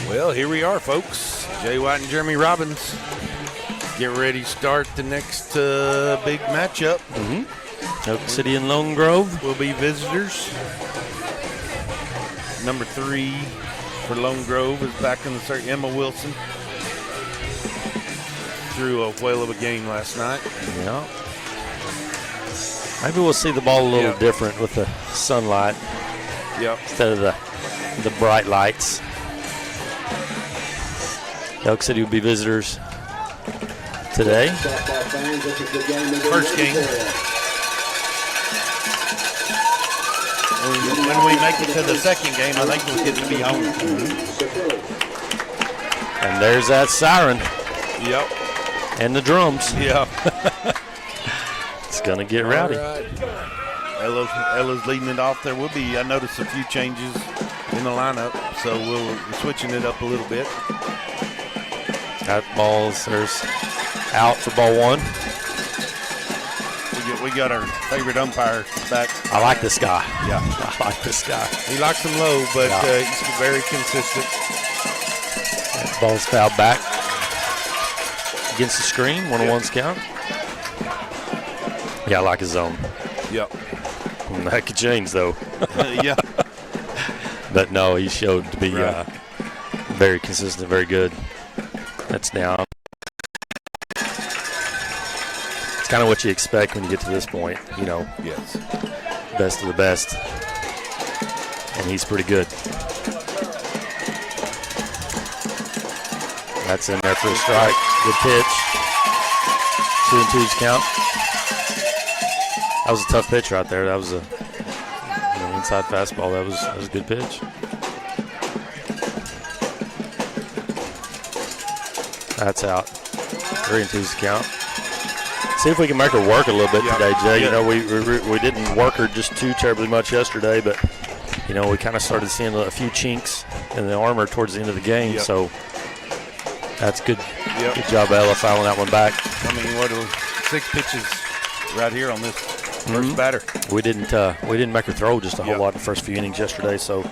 Well, here we are, folks. Jay White and Jeremy Robbins. Get ready to start the next big matchup. Elk City and Lone Grove will be visitors. Number 3 for Lone Grove is back in the circuit. Emma Wilson threw a whale of a game last night. Yeah. Maybe we'll see the ball a little different with the sunlight. Yep. Instead of the bright lights. Elk City will be visitors today. First game. When we make it to the second game, I think we'll get to be home. And there's that siren. Yep. And the drums. Yeah. It's going to get rowdy. Right. Ella's leading it off. There will be, I noticed, a few changes in the lineup, so we're switching it up a little bit. That ball's out for ball 1. We got our favorite umpire back. I like this guy. Yeah. I like this guy. He likes him low, but he's very consistent. That ball's fouled back against the screen. 1-on-1's count. Yeah, I like his zone. Yep. That could change, though. Yeah. But no, he showed to be very consistent, very good. That's down. It's kind of what you expect when you get to this point, you know. Yes. Best of the best. And he's pretty good. That's in there for a strike. Good pitch. 2-2's count. That was a tough pitch right there. That was a inside fastball. That was a good pitch. That's out. 3-2's count. See if we can make her work a little bit today, Jay. You know, we didn't work her just too terribly much yesterday, but you know, we kind of started seeing a few chinks in the armor towards the end of the game. So that's good. Good job, Ella, fouling that one back. I mean, what 6 pitches right here on this first batter. We didn't make her throw just a whole lot in the first few innings yesterday. So,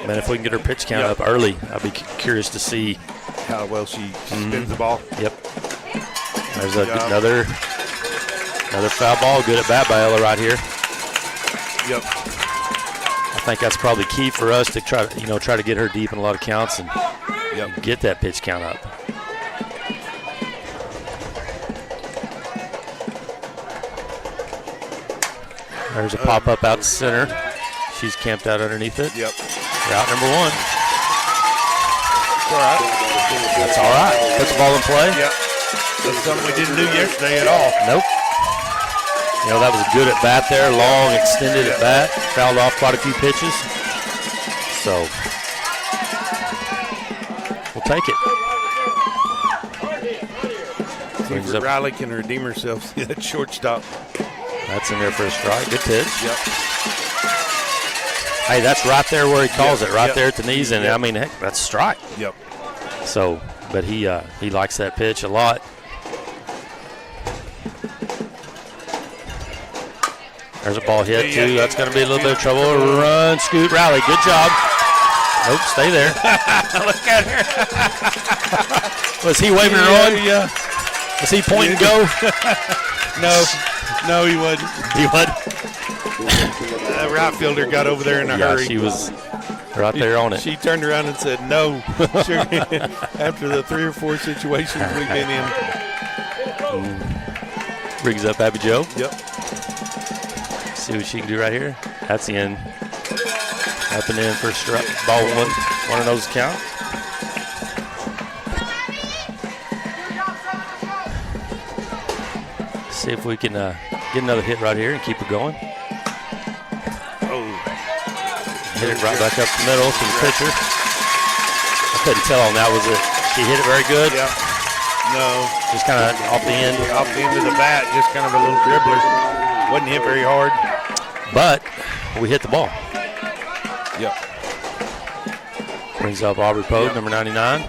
man, if we can get her pitch count up early, I'd be curious to see how well she spins the ball. Yep. There's another foul ball. Good at bat by Ella right here. Yep. I think that's probably key for us to try to get her deep in a lot of counts and get that pitch count up. There's a pop-up out to center. She's camped out underneath it. Yep. Route number 1. All right. That's all right. Put the ball in play. Yep. That's something we didn't do yesterday at all. Nope. You know, that was a good at bat there. Long, extended at bat. Fouled off quite a few pitches. So, we'll take it. See if Riley can redeem herself. That shortstop. That's in there for a strike. Good pitch. Yep. Hey, that's right there where he calls it, right there at the knees, and I mean, heck, that's a strike. Yep. So, but he likes that pitch a lot. There's a ball hit too. That's going to be a little bit of trouble. Run, scoot, rally. Good job. Nope, stay there. Look at her. Was he waving her on? Yeah. Was he pointing go? No, he wasn't. He wasn't. The right fielder got over there in a hurry. She was right there on it. She turned around and said no. Sure. After the 3 or 4 situations we've been in. Brings up Abby Joe. Yep. See what she can do right here. That's in. Up and in for a strike. Ball 1. 1 of those count. See if we can get another hit right here and keep it going. Hit it right back up the middle to the pitcher. I couldn't tell on that. Was it? She hit it very good? Yeah. No. Just kind of off the end. Off the end of the bat, just kind of a little dribbler. Wasn't hit very hard. But we hit the ball. Yep. Brings up Aubrey Poe, number 99.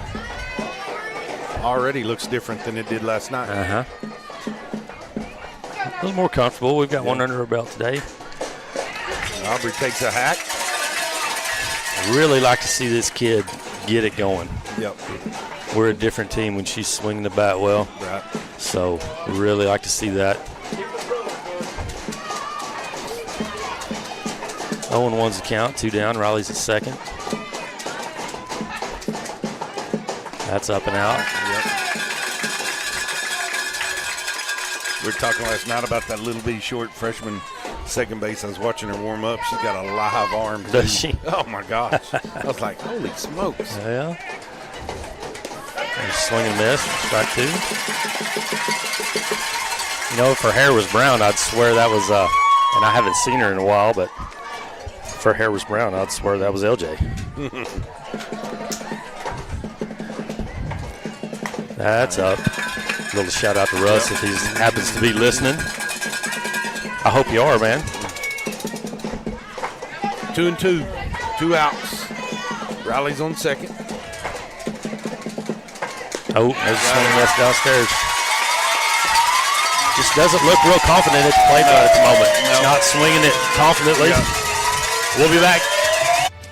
Already looks different than it did last night. A little more comfortable. We've got one under her belt today. Aubrey takes a hack. I really like to see this kid get it going. Yep. We're a different team when she's swinging the bat well. Right. So we really like to see that. 0-1's the count, 2 down. Riley's at second. That's up and out. Yep. We were talking last night about that little bitty short freshman second base. I was watching her warm up. She's got a live arm. Does she? Oh, my gosh. I was like, holy smokes. Yeah. There's swing and miss, strike 2. You know, if her hair was brown, I'd swear that was, and I haven't seen her in a while, but if her hair was brown, I'd swear that was LJ. That's up. A little shout out to Russ if he happens to be listening. I hope you are, man. 2-2. 2 outs. Riley's on second. Oh, there's a swing and miss downstairs. Just doesn't look real confident at the plate at the moment. No. Not swinging it confidently. Yeah. We'll be back.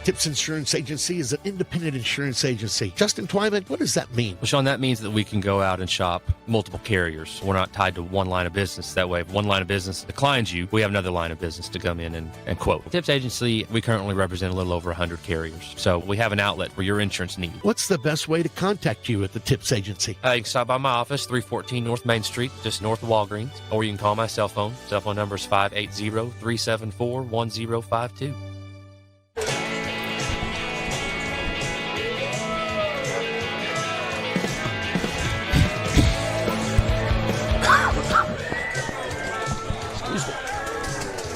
Tips Insurance Agency is an independent insurance agency. Justin Twyman, what does that mean? Well, Sean, that means that we can go out and shop multiple carriers. We're not tied to one line of business. That way, if one line of business declines you, we have another line of business to come in and quote. Tips Agency, we currently represent a little over 100 carriers. So we have an outlet for your insurance needs. What's the best way to contact you at the Tips Agency? You can stop by my office, 314 North Main Street, just north of Walgreens, or you can call my cell phone. Cell phone number is 580-374-1052.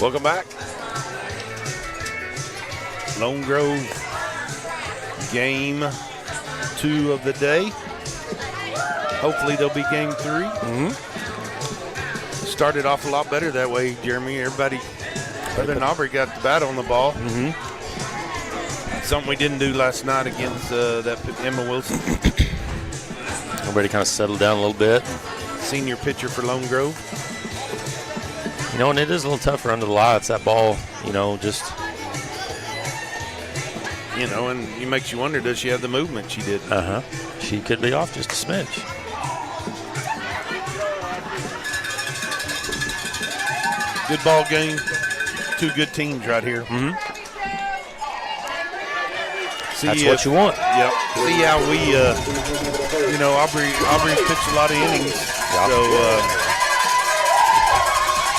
Welcome back. Lone Grove game 2 of the day. Hopefully there'll be game 3. Started off a lot better that way, Jeremy. Everybody other than Aubrey got the bat on the ball. Something we didn't do last night against that Emma Wilson. Everybody kind of settled down a little bit. Senior pitcher for Lone Grove. You know, and it is a little tougher under the lights. That ball, you know, just. You know, and it makes you wonder, does she have the movement she did? She could be off just a smidge. Good ball game. 2 good teams right here. That's what you want. Yep. See how we, you know, Aubrey pitched a lot of innings. So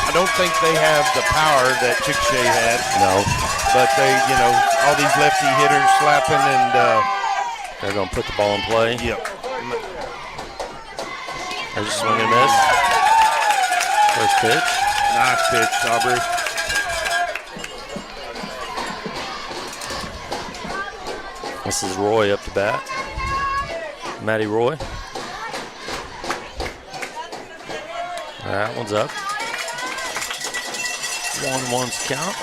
I don't think they have the power that Chickasha had. No. But they, you know, all these lefty hitters slapping and. They're going to put the ball in play. Yep. There's a swing and miss. First pitch. Nice pitch, Aubrey. This is Roy up to bat. Matty Roy. That one's up. 1-1's count.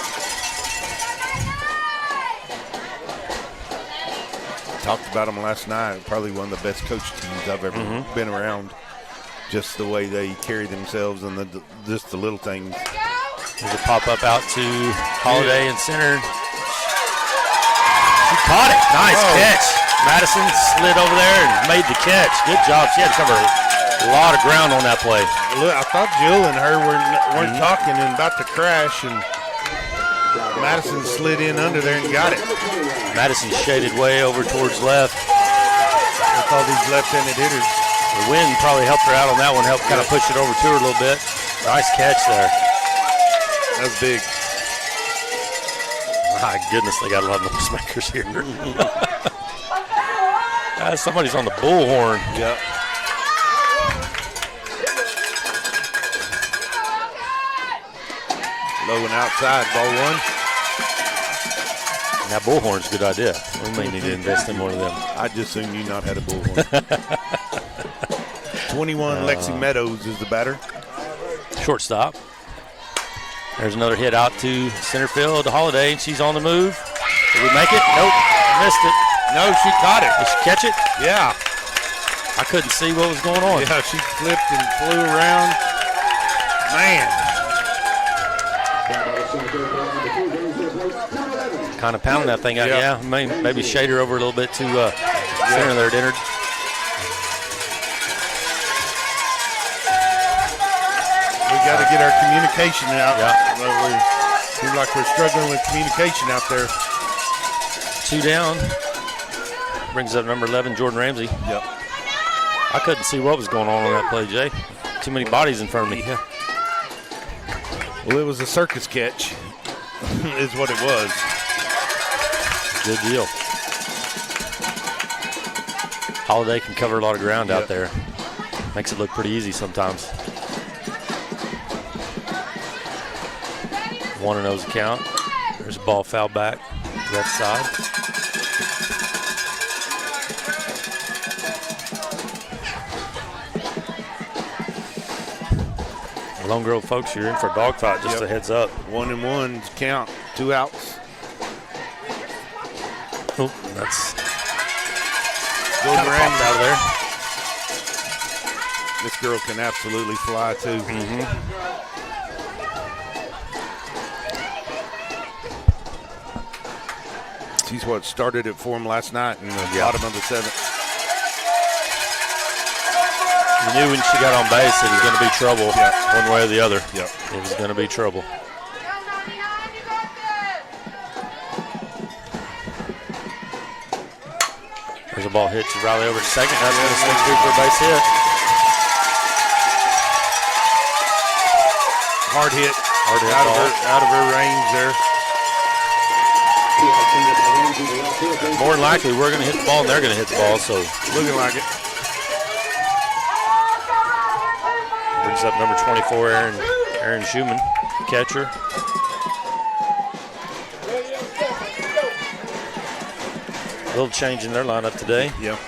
Talked about them last night. Probably one of the best coach teams I've ever been around. Just the way they carry themselves and just the little things. There's a pop-up out to Holiday in center. She caught it. Nice catch. Madison slid over there and made the catch. Good job. She had to cover a lot of ground on that play. Look, I thought Jill and her weren't talking and about to crash, and Madison slid in under there and got it. Madison shaded way over towards left. With all these left-handed hitters. The wind probably helped her out on that one, helped kind of push it over to her a little bit. Nice catch there. That's big. My goodness, they got a lot of noisemakers here. Somebody's on the bullhorn. Yep. Low and outside, ball 1. And that bullhorn's a good idea. We may need to invest in one of them. I just assumed you not had a bullhorn. 21, Lexi Meadows is the batter. Shortstop. There's another hit out to center field to Holiday, and she's on the move. Did we make it? Nope. Missed it. No, she caught it. Did she catch it? Yeah. I couldn't see what was going on. Yeah, she flipped and flew around. Man. Kind of pounding that thing out. Yeah, maybe shade her over a little bit to center there, Dennard. We got to get our communication out. Yeah. Seems like we're struggling with communication out there. 2 down. Brings up number 11, Jordan Ramsey. Yep. I couldn't see what was going on that play, Jay. Too many bodies in front of me. Yeah. Well, it was a circus catch, is what it was. Good deal. Holiday can cover a lot of ground out there. Makes it look pretty easy sometimes. 1-0's count. There's a ball foul back left side. Lone Grove folks, you're in for a dogfight, just a heads up. 1-1 count, 2 outs. Oh, that's Golden kind of popped out of there. This girl can absolutely fly too. She's what started it for him last night in the bottom of the 7th. You knew when she got on base it was going to be trouble one way or the other. Yep. It was going to be trouble. There's a ball hit to Riley over to second. That's going to swing through for a base hit. Hard hit. Out of her range there. More than likely, we're going to hit the ball and they're going to hit the ball, so. Looking like it. Brings up number 24, Aaron Schumann, catcher. A little change in their lineup today. Yep.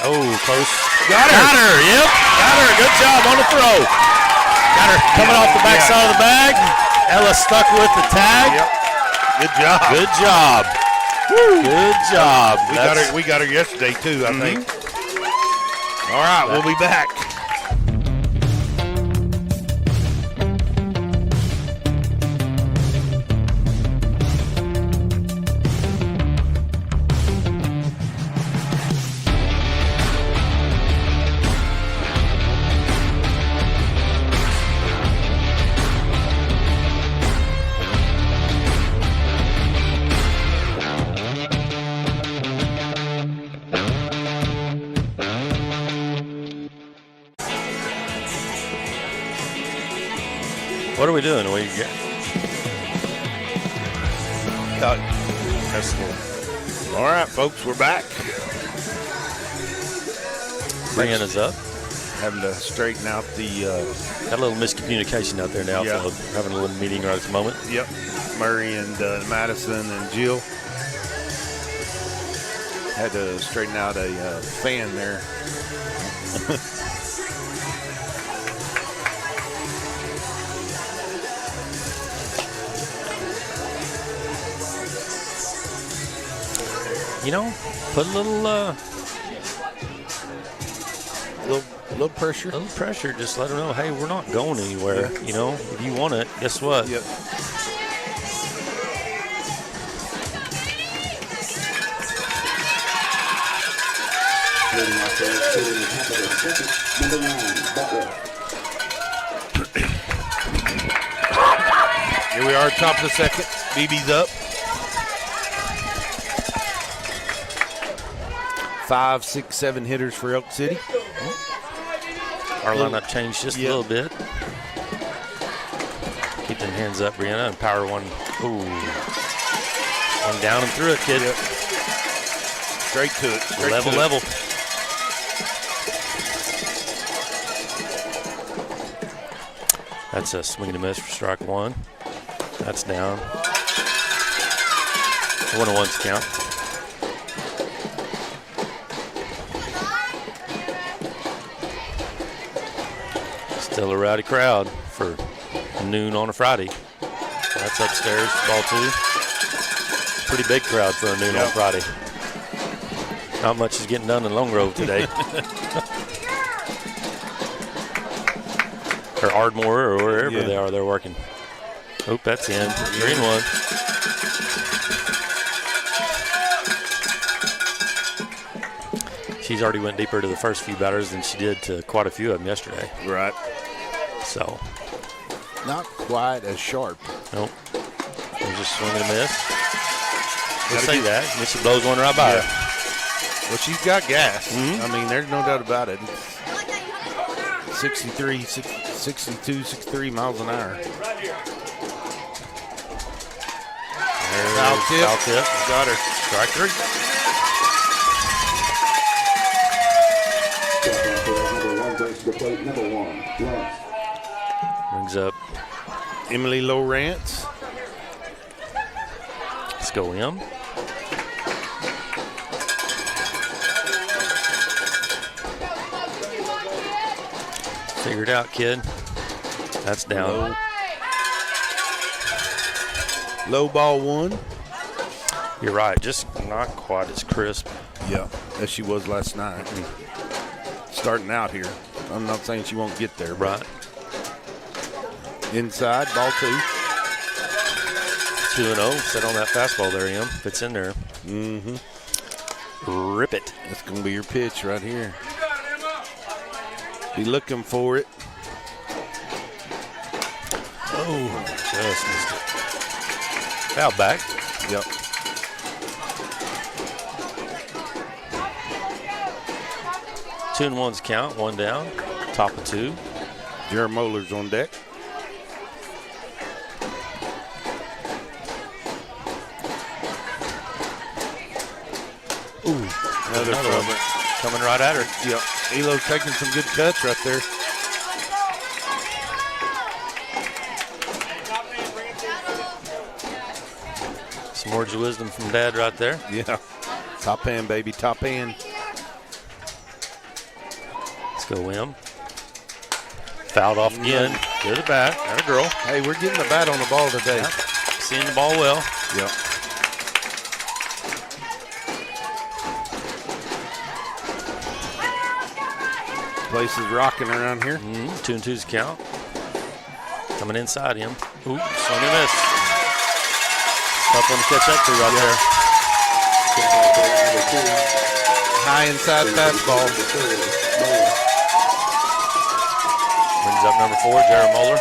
Oh, close. Got her. Yep. Got her. Good job on the throw. Got her coming off the backside of the bag. Ella stuck with the tag. Yep. Good job. Good job. Woo. Good job. We got her yesterday too, I think. All right, we'll be back. What are we doing? All right, folks, we're back. Bringing us up. Having to straighten out the. Got a little miscommunication out there now. Yeah. So having a little meeting right at the moment. Yep. Murray and Madison and Jill. Had to straighten out a fan there. You know, put a little pressure. little pressure. Just let them know, hey, we're not going anywhere. Yeah. You know, if you want it, guess what? Yep. Here we are, top of the second. BB's up. 5, 6, 7 hitters for Elk City. Our lineup changed just a little bit. Keep them hands up, Brianna, and power one. Ooh. One down and through it, kid. Yep. Straight to it. Level. That's a swing and a miss for strike one. That's down. 1-1's count. Still a rowdy crowd for noon on a Friday. That's upstairs, ball 2. Pretty big crowd for a noon on Friday. Not much is getting done in Lone Grove today. Or Ardmore or wherever they are, they're working. Oh, that's in. Green one. She's already went deeper to the first few batters than she did to quite a few of them yesterday. Right. So. Not quite as sharp. Nope. There's just swing and a miss. We'll say that. And then she blows one right by her. Well, she's got gas. I mean, there's no doubt about it. 62, 63 miles an hour. Foul tip. Got her. Strike 3. Brings up Emily Lawrence. Let's go in. Figure it out, kid. That's down. Low ball 1. You're right. Just not quite as crisp. Yeah, as she was last night. Starting out here. I'm not saying she won't get there. Right. Inside, ball 2. 2-0. Set on that fastball there, Em. If it's in there. Rip it. That's going to be your pitch right here. Be looking for it. Oh, just missed it. Foul back. Yep. Two and one's count. One down. Top of 2. Jared Moeller's on deck. Ooh, another one. Coming right at her. Yep. Elo's taking some good cuts right there. Some words of wisdom from Dad right there. Yeah. Top hand, baby. Top hand. Let's go, Em. Fouled off again. To the bat. And a girl. Hey, we're getting the bat on the ball today. Yep. Seeing the ball well. Yep. Place is rocking around here. 2 and 2's count. Coming inside him. Ooh, swing and miss. Tough one to catch up to right there. High inside fastball. Brings up number 4, Jared Moeller.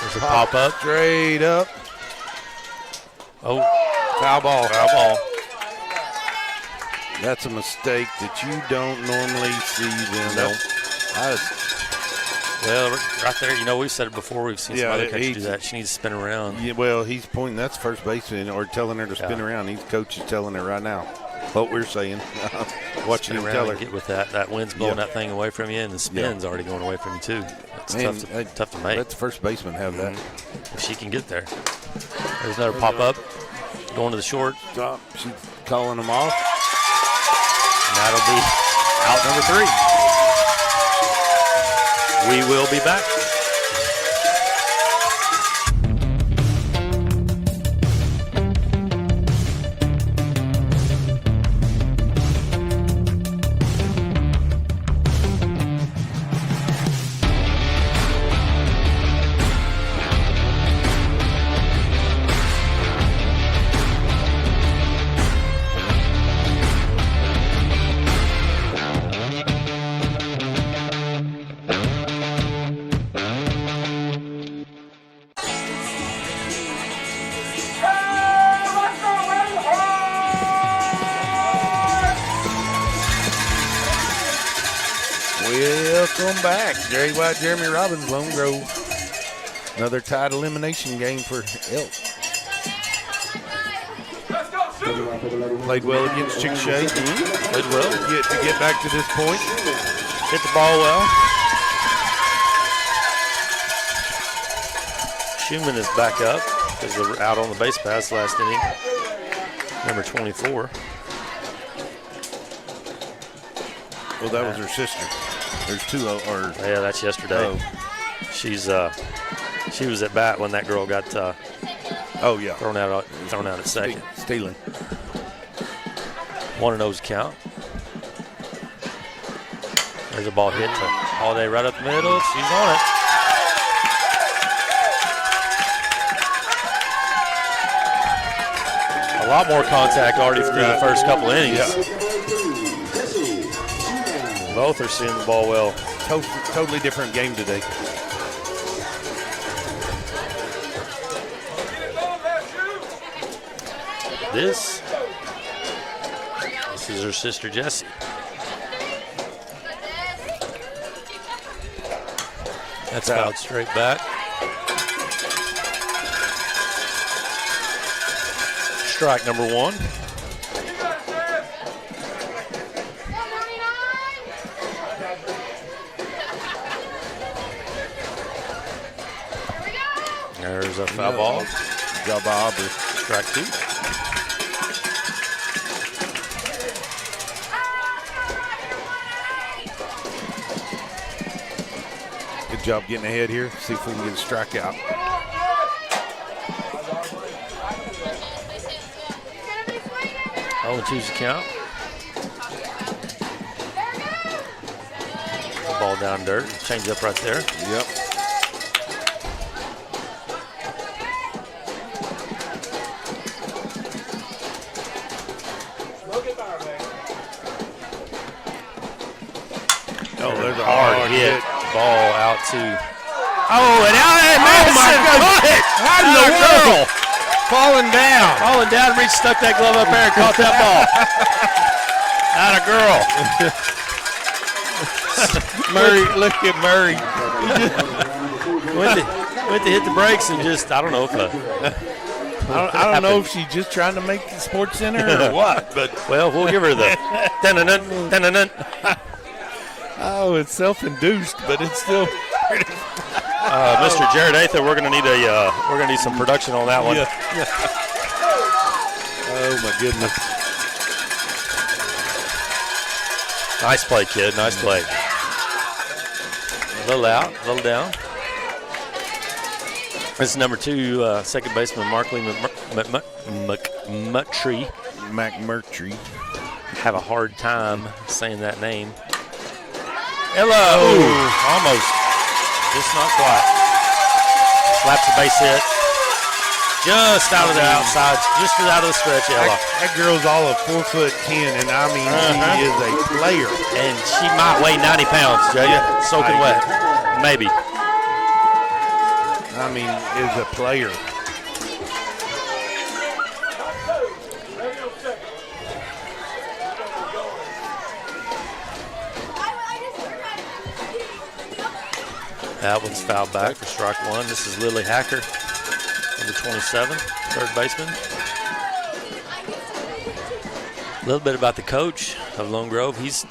There's a pop up. Straight up. Oh, Foul ball. foul ball. That's a mistake that you don't normally see them. Nope. Well, right there, you know, we've said it before. We've seen some other coaches do that. She needs to spin around. Yeah, well, he's pointing. That's first baseman or telling her to spin around. He's coach is telling her right now what we're saying. Watching him tell her. Get with that. That wind's blowing that thing away from you, and the spin's already going away from you, too. It's tough to make. Let the first baseman have that. If she can get there. There's another pop-up. Going to the short. Stop. She's calling them off. And that'll be out number 3. We will be back. Welcome back. Jerry White, Jeremy Robbins, Lone Grove. Another tied elimination game for Elk. Played well against Chickasha. Played well. To get back to this point. Hit the ball well. Schumann is back up because they were out on the base pass last inning. Number 24. Well, that was her sister. There's 2 or yeah, that's yesterday. Oh. She's She was at bat when that girl got Oh, yeah. thrown out at second. Stealing. 1-0's count. There's a ball hit to Holiday right up the middle. She's on it. A lot more contact already through the first couple innings. Yeah. Both are seeing the ball well. Totally different game today. This is her sister Jessie. That's fouled straight back. Strike number 1. There's a foul ball. Good job by Aubrey. Strike 2. Good job getting ahead here. See if we can get a strikeout. Oh, 2's the count. Ball down dirt. Change up right there. Yep. Oh, there's a Hard hit. Ball out to. Oh, and out at Madison. Caught it. How in the world? Falling down. Falling down, reached, stuck that glove up there and caught that ball. Out a girl. Murray, look at Murray. Went to hit the brakes and just, I don't know if I don't know if she's just trying to make the Sports Center or what, but well, we'll give her the dun-dun-dun, dun-dun-dun. oh, it's self-induced, but it's still. Mr. Jared Atha, we're gonna need some production on that one. Yeah. Oh my goodness. Nice play, kid. Nice play. A little out, a little down. This is number 2, second baseman Markley McMurtry. McMurtry. Have a hard time saying that name. Ella, almost. Just not quite. Slaps the base hit. Just out of the outside, just out of the stretch, Ella. That girl's all of 4'10", and I mean, she is a player. And she might weigh 90 pounds, Jay. Soaking wet. Maybe. I mean, is a player. That one's fouled back for strike 1. This is Lily Hacker, number 27, third baseman. A little bit about the coach of Lone Grove. He's a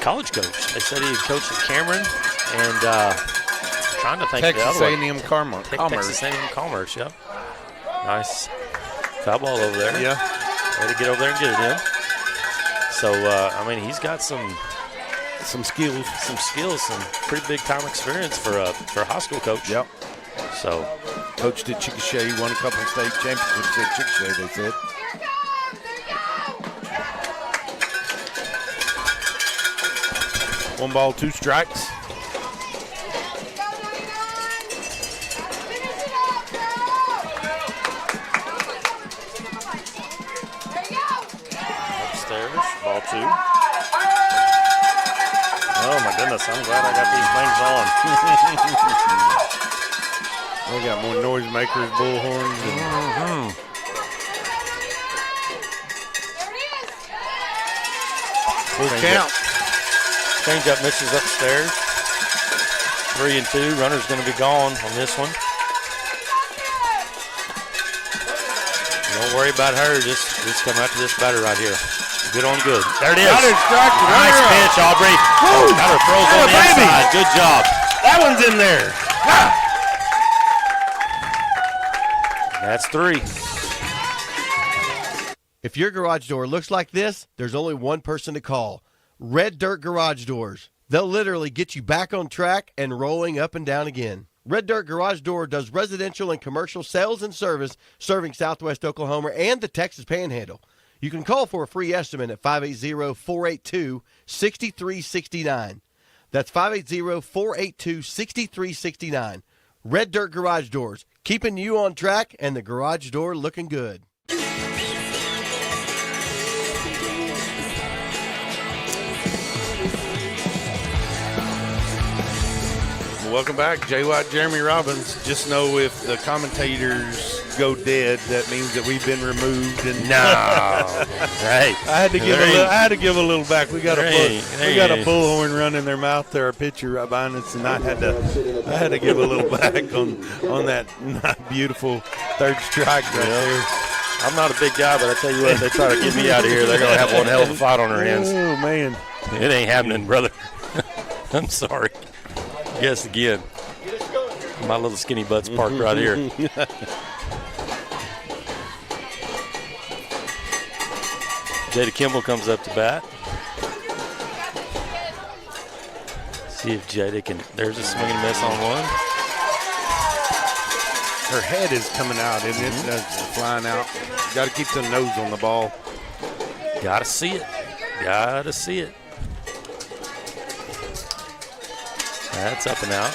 college coach. They said he had coached at Cameron and trying to think of the Texas other one. A&M Commerce. Texas A&M Commerce, yep. Nice foul ball over there. Yeah. Way to get over there and get it in. So, I mean, he's got some skills. Some pretty big time experience for a high school coach. Yep. So, coached at Chickasha, won a couple of state championships at Chickasha, they said. One ball, 2 strikes. upstairs, ball 2. Oh my goodness, I'm glad I got these things on. We got more noisemakers, bullhorns. Full count. Change up misses upstairs. 3 and 2. Runner's going to be gone on this one. Don't worry about her. Just come after this batter right here. Good on good. There it is. Got her struck. Nice pitch, Aubrey. Woo! Got her throws on the baby. inside. Good job. That one's in there. Ah. That's 3. If your garage door looks like this, there's only one person to call. Red Dirt Garage Doors. They'll literally get you back on track and rolling up and down again. Red Dirt Garage Door does residential and commercial sales and service serving Southwest Oklahoma and the Texas Panhandle. You can call for a free estimate at 580-482-6369. That's 580-482-6369. Red Dirt Garage Doors, keeping you on track and the garage door looking good. Welcome back, Jay White, Jeremy Robbins. Just know if the commentators go dead, that means that we've been removed. And No, hey, I had to give a little back. We got a bullhorn run in their mouth there, a pitcher right behind us, and I had to give a little back on that beautiful third strike right there. I'm not a big guy, but I tell you what, if they try to get me out of here, they're gonna have one hell of a fight on their hands. Oh man, it ain't happening, brother. I'm sorry. Guess again. My little skinny butt's parked right here. Jada Kimball comes up to bat. See if Jada can. There's a swing and miss on one. her head is coming out, and it's flying out. Got to keep the nose on the ball. Got to see it. Got to see it. That's up and out.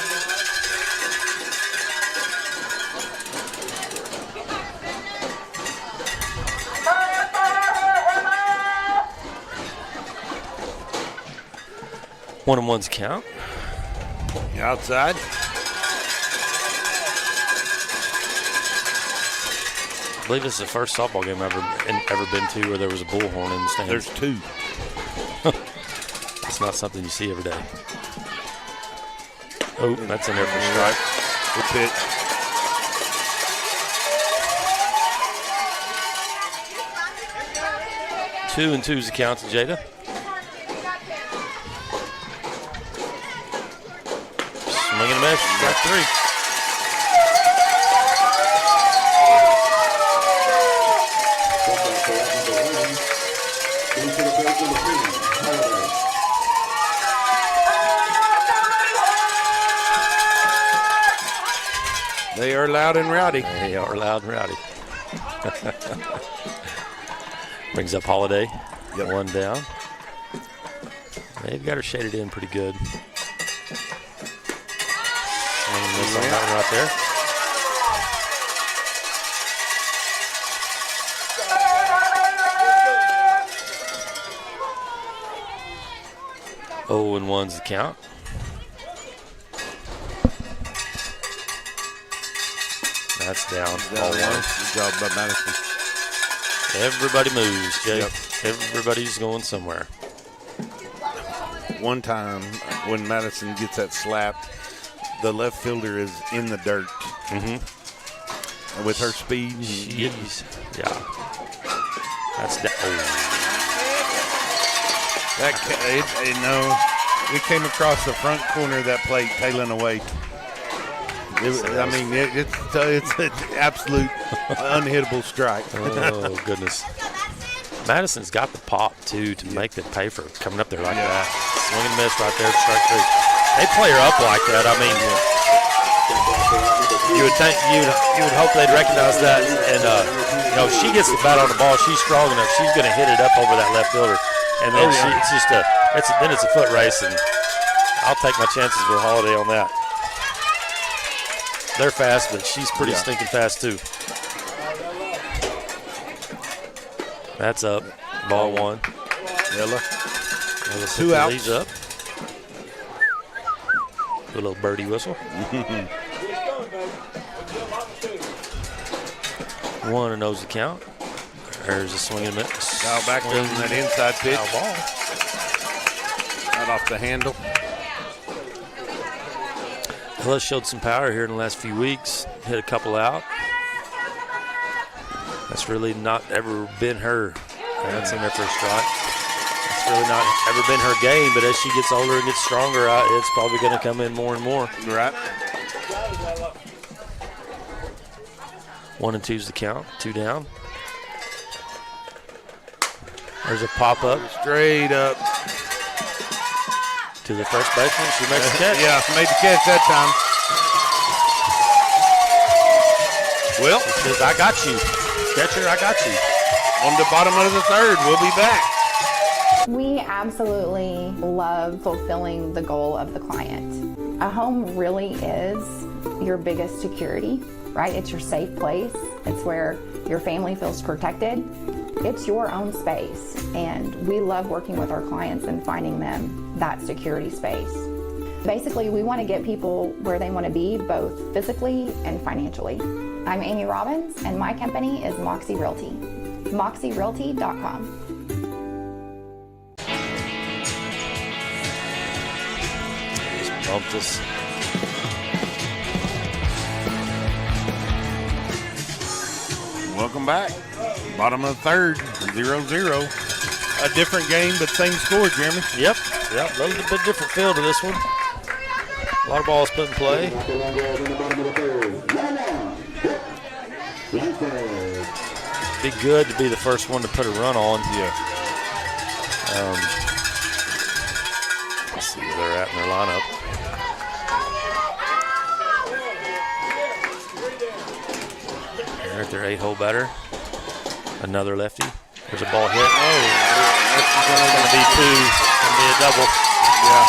One and one's count. Outside. I believe this is the first softball game I've ever been to where there was a bullhorn in the stands. There's two. It's not something you see every day. Oh, that's in there for a strike. Good pitch. Two and two's the count to Jada. Swing and a miss. Strike three. They are loud and rowdy. They are loud and rowdy. Brings up Holiday. Yep. One down. They've got her shaded in pretty good. Swing and miss on that one right there. Oh, and one's the count. That's down. Ball one. Good job by Madison. Everybody moves, Jay. Yep. Everybody's going somewhere. One time when Madison gets that slap, the left fielder is in the dirt. Mm-hmm. And with her speed. Jeez. Yeah. That's down. It came across the front corner of that plate, tailing away. It's an absolute unhittable strike. Oh, goodness. Madison's got the pop, too, to make the pay for coming up there like that. Swing and miss right there, strike three. They play her up like that. I mean, you would think you would hope they'd recognize that. And, if she gets the bat on the ball, she's strong enough. She's going to hit it up over that left fielder. And then it's a foot race, and I'll take my chances with Holiday on that. They're fast, but she's pretty stinking fast, too. That's up. Ball one. Ella. Two outs. Leads up. A little birdie whistle. One and knows the count. There's a swing and a miss. Now back to that inside pitch. Foul ball. Right off the handle. Ella showed some power here in the last few weeks. Hit a couple out. That's really not ever been her. That's in there for a strike. That's really not ever been her game, but as she gets older and gets stronger, it's probably going to come in more and more. Right. 1 and 2's the count. 2 down. There's a pop-up. Straight up. To the first baseman. She makes the catch. Yeah, made the catch that time. Well, he says, I got you. Catcher, I got you. On the bottom of the third, we'll be back. We absolutely love fulfilling the goal of the client. A home really is your biggest security, right? It's your safe place. It's where your family feels protected. It's your own space, and we love working with our clients and finding them that security space. Basically, we want to get people where they want to be, both physically and financially. I'm Amy Robbins, and my company is Moxie Realty. MoxieRealty.com. Bumped us. Welcome back. Bottom of the third, 0-0. A different game, but same score, Jeremy. Yep. A little bit different feel to this one. A lot of balls put in play. Be good to be the first one to put a run on. Yeah. Let's see where they're at in their lineup. They're at their 8-hole batter. Another lefty. There's a ball hit. Oh, that's going to be two. Going to be a double. Yeah.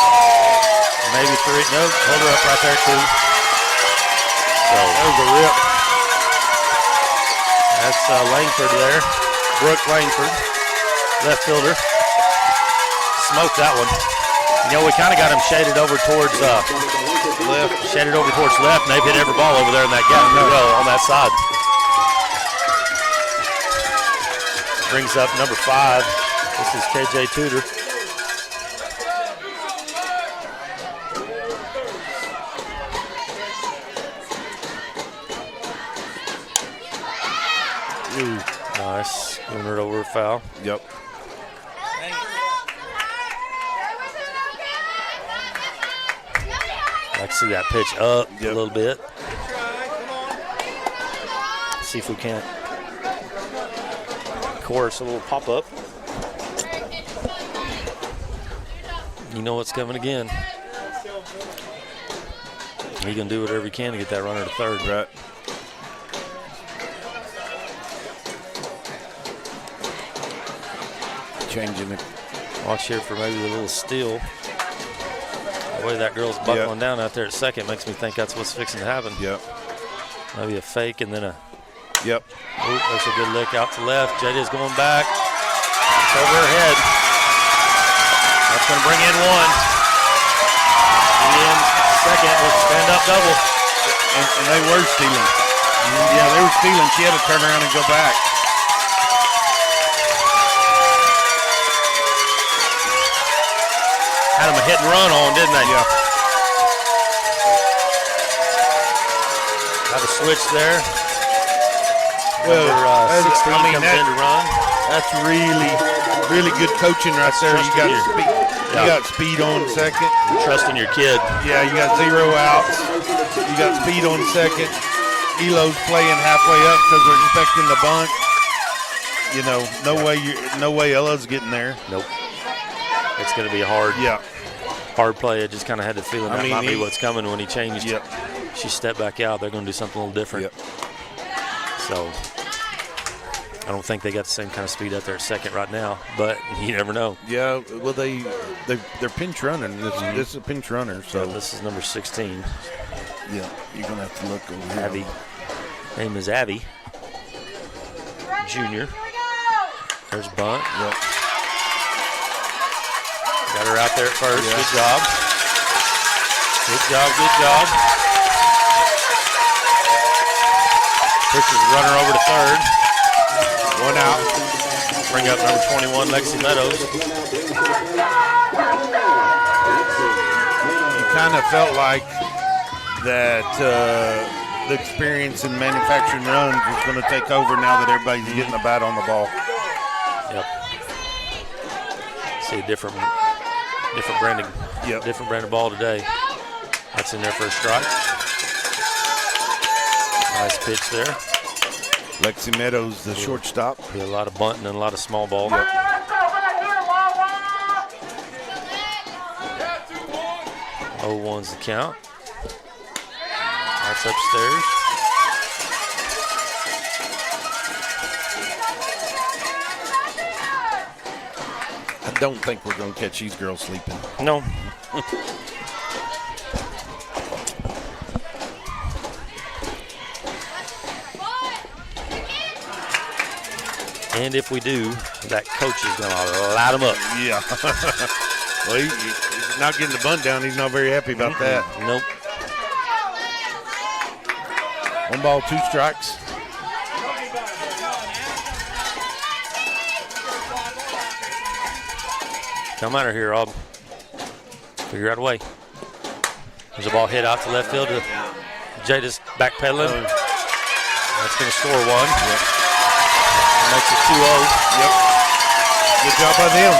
Maybe three. Nope. Hold her up right there, too. So That was a rip. that's Langford there. Brook Langford, left fielder. Smoked that one. You know, we kind of got him shaded over towards left. Shaded over towards left, and they've hit every ball over there in that gap well on that side. Brings up number 5. This is KJ Tudor. Ooh. Nice. Moving it over a foul. Yep. Like to see that pitch up a little bit. See if we can't chorus a little pop-up. You know what's coming again. He's going to do whatever he can to get that runner to third. Right. Changing it. Watch here for maybe a little steal. The way that girl's buckling down out there at second makes me think that's what's fixing to happen. Yep. Maybe a fake and then a... Yep. Oop, that's a good lick out to left. JD's going back. It's over her head. That's going to bring in one. In second with stand-up double. And they were stealing. Yeah, they were stealing. She had to turn around and go back. Had them a hit and run on, didn't they? Yeah. Have a switch there. Well, Number 16 comes in to run. That's really good coaching right there. You got speed. You got speed on second. Trusting your kid. Yeah, you got 0 outs. You got speed on second. Elo's playing halfway up because they're expecting the bunt. You know, no way Ella's getting there. Nope. It's going to be a hard play. I just kind of had the feeling that might be what's coming when he changed. Yep. She stepped back out. They're going to do something a little different. Yep. So I don't think they got the same kind of speed out there at second right now, but you never know. Yeah, well, they're pinch running. This is a pinch runner. So yeah, this is number 16. Yeah, you're going to have to look over here. Abby. Name is Abby. Junior. There's bunt. Yep. Got her out there at first. Yeah. Good job. Good job. Pushes the runner over to third. 1 out. Bring up number 21, Lexi Meadows. You kind of felt like that the experience in manufacturing runs was going to take over now that everybody's getting a bat on the ball. Yep. See a different branded ball today. That's in there for a strike. Nice pitch there. Lexi Meadows, the shortstop. Be a lot of bunting and a lot of small ball. Yep. 0-1's the count. That's upstairs. don't think we're going to catch these girls sleeping. No. And if we do, that coach is going to light them up. Yeah. Well, he's not getting the bunt down. He's not very happy about that. Nope. 1 ball, 2 strikes. Come out of here, Rob. Figure out a way. There's a ball hit out to left field to Jada's backpedaling. That's going to score 1. Yep. Makes it 2-0. Yep. Good job by them.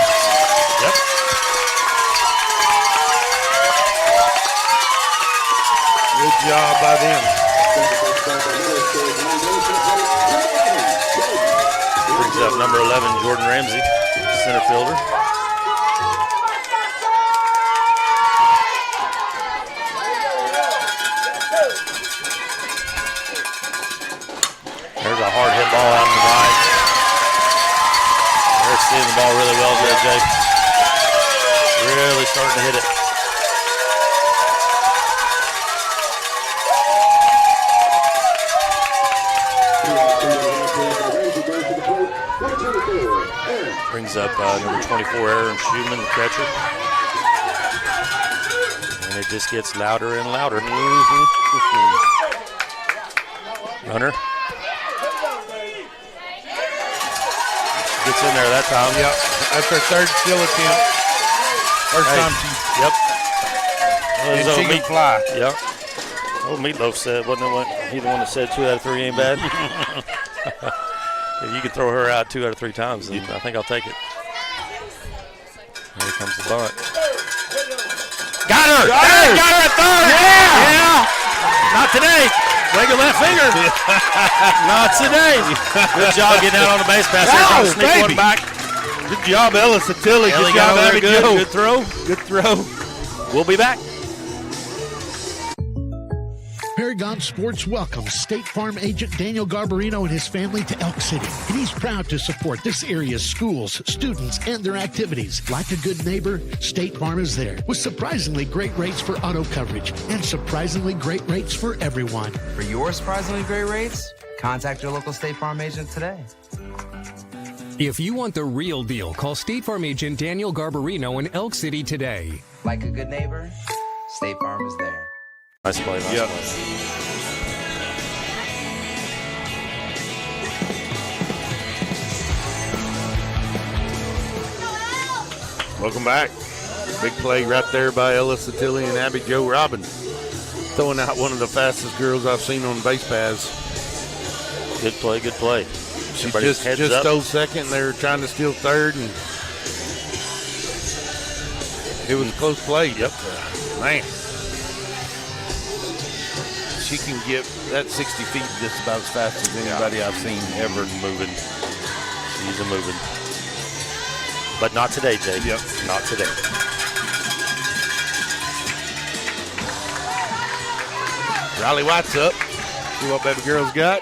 Yep. Good job by them. Brings up number 11, Jordan Ramsey, center fielder. There's a hard hit ball out in the right. They're seeing the ball really well there, Jay. Really starting to hit it. Brings up number 24, Aaron Schumann, the catcher. And it just gets louder and louder. Runner. Gets in there that time. Yep. That's her third steal attempt. First time she. Yep. And she can fly. Yep. Old Meatloaf said, wasn't it? He the one that said 2 out of 3 ain't bad. If you could throw her out 2 out of 3 times, then I think I'll take it. Here comes the bunt. Got her! Got her at third! Yeah! Not today. Wiggle that finger. Not today. Good job getting out on the base pass. Here comes sneak one back. Good job, Ellis Attilly. Ellie Good job, got over Abby there Joe. Good throw. Good throw. We'll be back. Paragon Sports welcomes State Farm agent Daniel Garbarino and his family to Elk City. And he's proud to support this area's schools, students, and their activities. Like a good neighbor, State Farm is there with surprisingly great rates for auto coverage and surprisingly great rates for everyone. For your surprisingly great rates, contact your local State Farm agent today. If you want the real deal, call State Farm agent Daniel Garbarino in Elk City today. Like a good neighbor, State Farm is there. Nice play, nice play. Welcome back. Big play right there by Ellis Attilly and Abby Jo Robbins. Throwing out one of the fastest girls I've seen on base paths. Good play, good play. She just stole second, and they were trying to steal third, and it was a close play. Yep. Man. She can get that 60 feet just about as fast as anybody I've seen ever moving. She's a moving. But not today, Jay. Yep. Not today. Riley White's up. See what baby girl's got.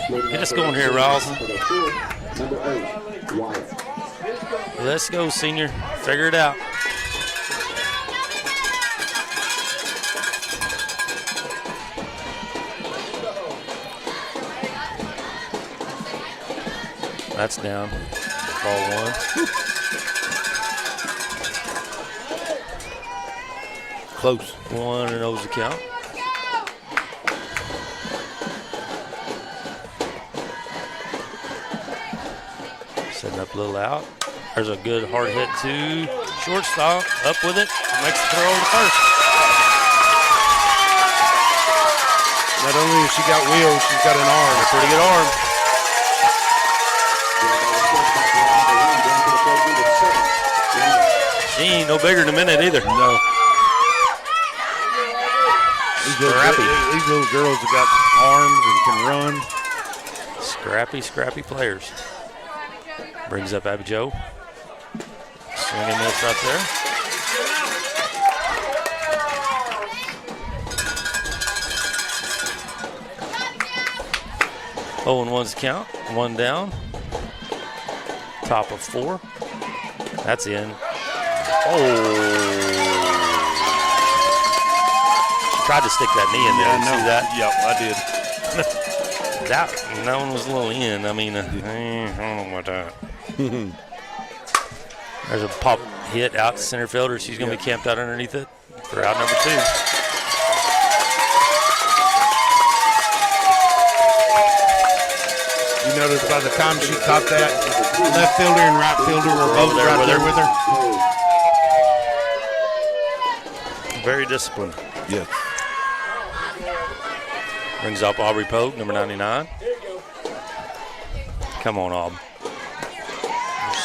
Get us going here, Ross. Let's go, senior. Figure it out. That's down. Ball 1. Close. 1-0's the count. Setting up a little out. There's a good hard hit to shortstop. Up with it. Makes the throw over to first. Not only has she got wheels, she's got an arm. A pretty good arm. She ain't no bigger than a minute either. No. Scrappy. These little girls have got arms and can run. Scrappy, scrappy players. Brings up Abby Jo. Swinging this right there. Oh, and 1's count. 1 down. Top of 4. That's in. Oh. She tried to stick that knee in there. Yeah, See that? Yep, I did. That one was a little in. I mean, I don't know about that. There's a pop hit out to center fielder. She's going to be camped out underneath it for out number 2. You notice by the time she caught that, left fielder and right fielder were both right there with her. Very disciplined. Yes. Brings up Aubrey Pogue, number 99. Come on, Aub.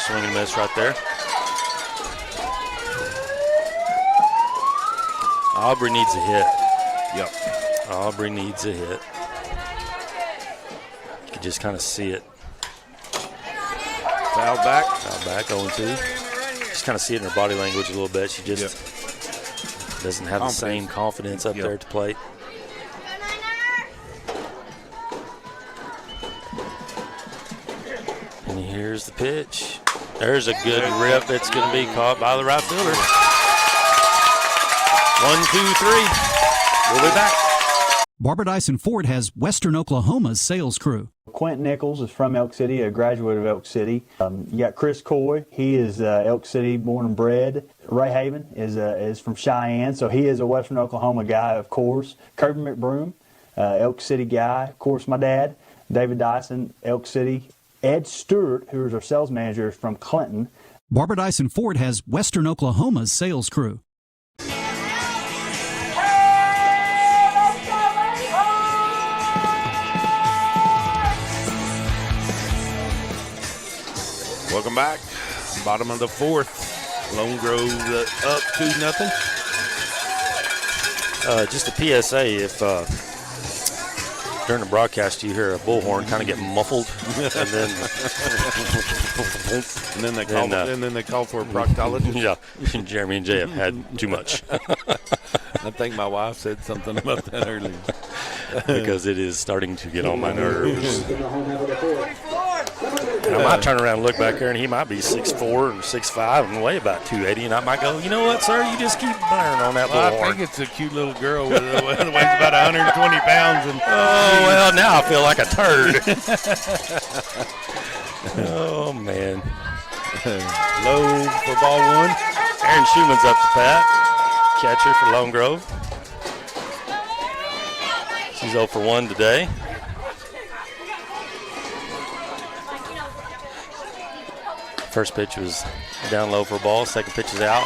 Swing and miss right there. Aubrey needs a hit. Yep. Aubrey needs a hit. You can just kind of see it. Foul back. Foul back, 0-2. Just kind of see it in her body language a little bit. She just doesn't have the same confidence up there at the plate. And here's the pitch. There's a good rip. It's going to be caught by the right fielder. 1, 2, 3. We'll be back. Barbara Dyson Ford has Western Oklahoma's sales crew. Quentin Nichols is from Elk City, a graduate of Elk City. You got Chris Coy. He is Elk City born and bred. Ray Haven is from Cheyenne, so he is a Western Oklahoma guy, of course. Kirby McBroom, Elk City guy. Of course, my dad, David Dyson, Elk City. Ed Stewart, who is our sales manager, is from Clinton. Barbara Dyson Ford has Western Oklahoma's sales crew. Welcome back. Bottom of the 4th. Lone Grove up 2-0. Just a PSA, if during the broadcast you hear a bullhorn kind of get muffled, and then they call for a proctologist. Yeah, Jeremy and Jay have had too much. I think my wife said something about that earlier. Because it is starting to get on my nerves. And I might turn around and look back there, and he might be 6'4" or 6'5" and weigh about 280, and I might go, you know what, sir, you just keep blaring on that bullhorn. I think it's a cute little girl with weighs about 120 pounds. And oh, well, now I feel like a turd. Oh, man. Low for ball 1. Aaron Schumann's up to bat. Catcher for Lone Grove. She's 0 for 1 today. First pitch was down low for a ball. Second pitch is out.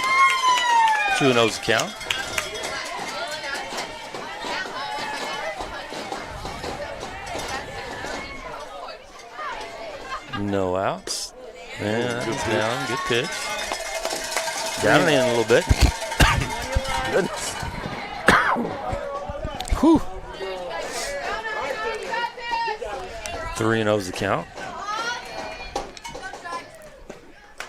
2-0's the count. No outs. Yeah, that's down. Good pitch. Down and in a little bit. Goodness. Whew. 3-0's the count.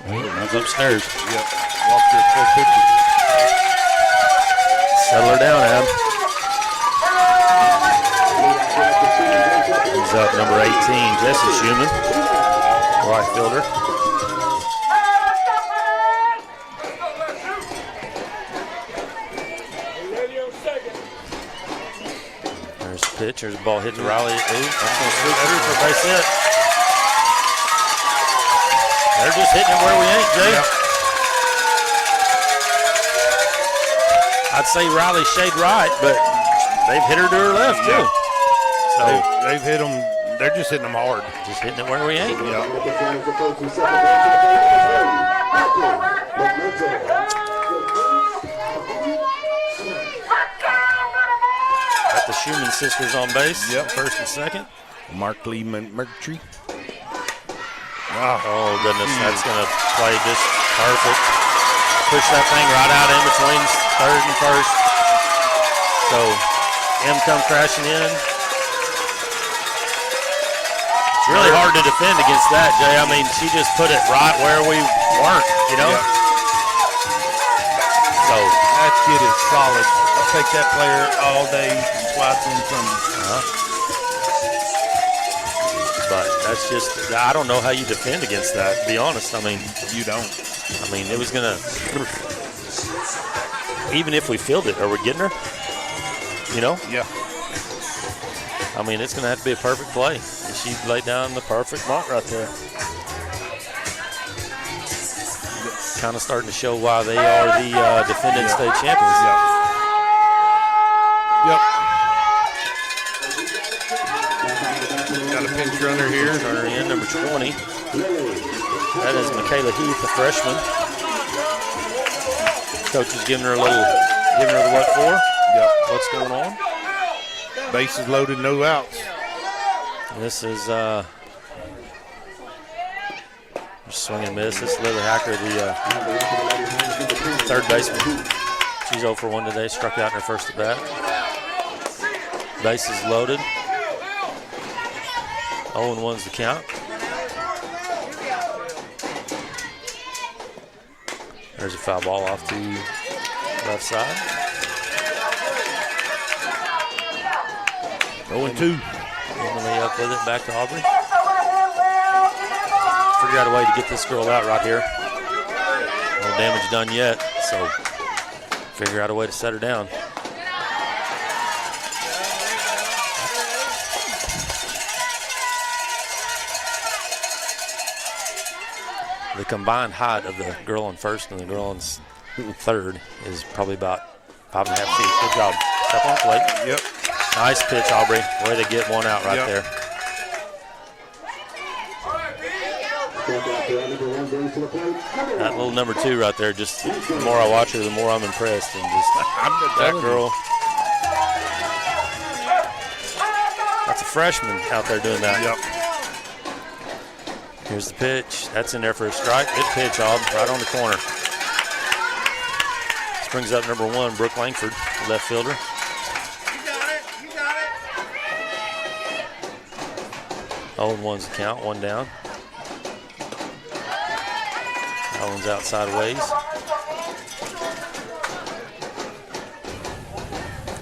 Runs upstairs. Yep. Walked her 450. Settle her down, Ab. He's up number 18, Jesse Schumann. Right fielder. There's the pitch. There's the ball hits Riley. Ooh, that's going to sweep through for a base hit. They're just hitting it where we ain't, Jay. Yep. I'd say Riley shade right, but they've hit her to her left, too. So they've hit them. They're just hitting them hard. Just hitting it where we ain't. Yeah. Got the Schumann sisters on base. Yep. First and second. Mark Lee Mercury. Oh, goodness. That's going to play just perfect. Push that thing right out in between third and first. So, M come crashing in. It's really hard to defend against that, Jay. I mean, she just put it right where we weren't, you know? Yep. So, that kid is solid. I'll take that player all day and twice in from. But that's just, I don't know how you defend against that, to be honest. I mean, You don't. I mean, it was going to, even if we filled it, are we getting her? You know? Yeah. I mean, it's going to have to be a perfect play. She laid down the perfect mark right there. Kind of starting to show why they are the defending state champions. Yep. Got a pinch runner here. Runner in, number 20. That is Michaela Heath, a freshman. Coach is giving her the what for. Yep. What's going on? Bases loaded, no outs. This is swing and miss. This is Lily Hacker, the third baseman. She's 0 for 1 today. Struck out in her first at bat. Bases loaded. 0-1's the count. There's a foul ball off to left side. 0-2. Emily up with it, back to Aubrey. Figure out a way to get this girl out right here. No damage done yet, so figure out a way to set her down. The combined height of the girl on first and the girl on third is probably about 5.5 feet. Good job. Step on plate. Yep. Nice pitch, Aubrey. Way to get one out right there. That little number 2 right there, just the more I watch her, the more I'm impressed. And just that girl. That's a freshman out there doing that. Yep. Here's the pitch. That's in there for a strike. Good pitch, Aub, right on the corner. This brings up number 1, Brook Langford, left fielder. You got it. 0-1's the count, 1 down. That one's outside ways.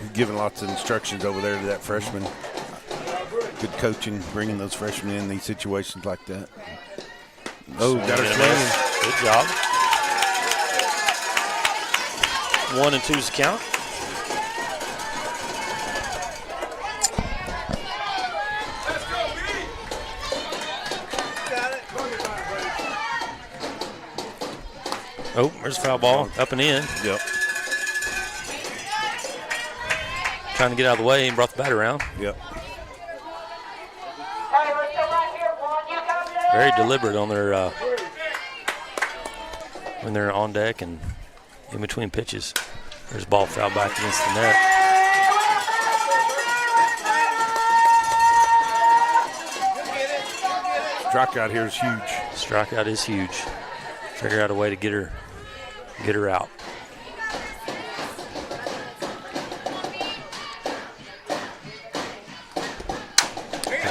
He's giving lots of instructions over there to that freshman. Good coaching, bringing those freshmen in these situations like that. Oh, got her swinging. Good job. 1 and 2's the count. Oh, there's a foul ball, up and in. Yep. Trying to get out of the way and brought the bat around. Yep. Very deliberate on their when they're on deck and in between pitches. There's a ball foul back against the net. Strikeout here is huge. Strikeout is huge. Figure out a way to get her out.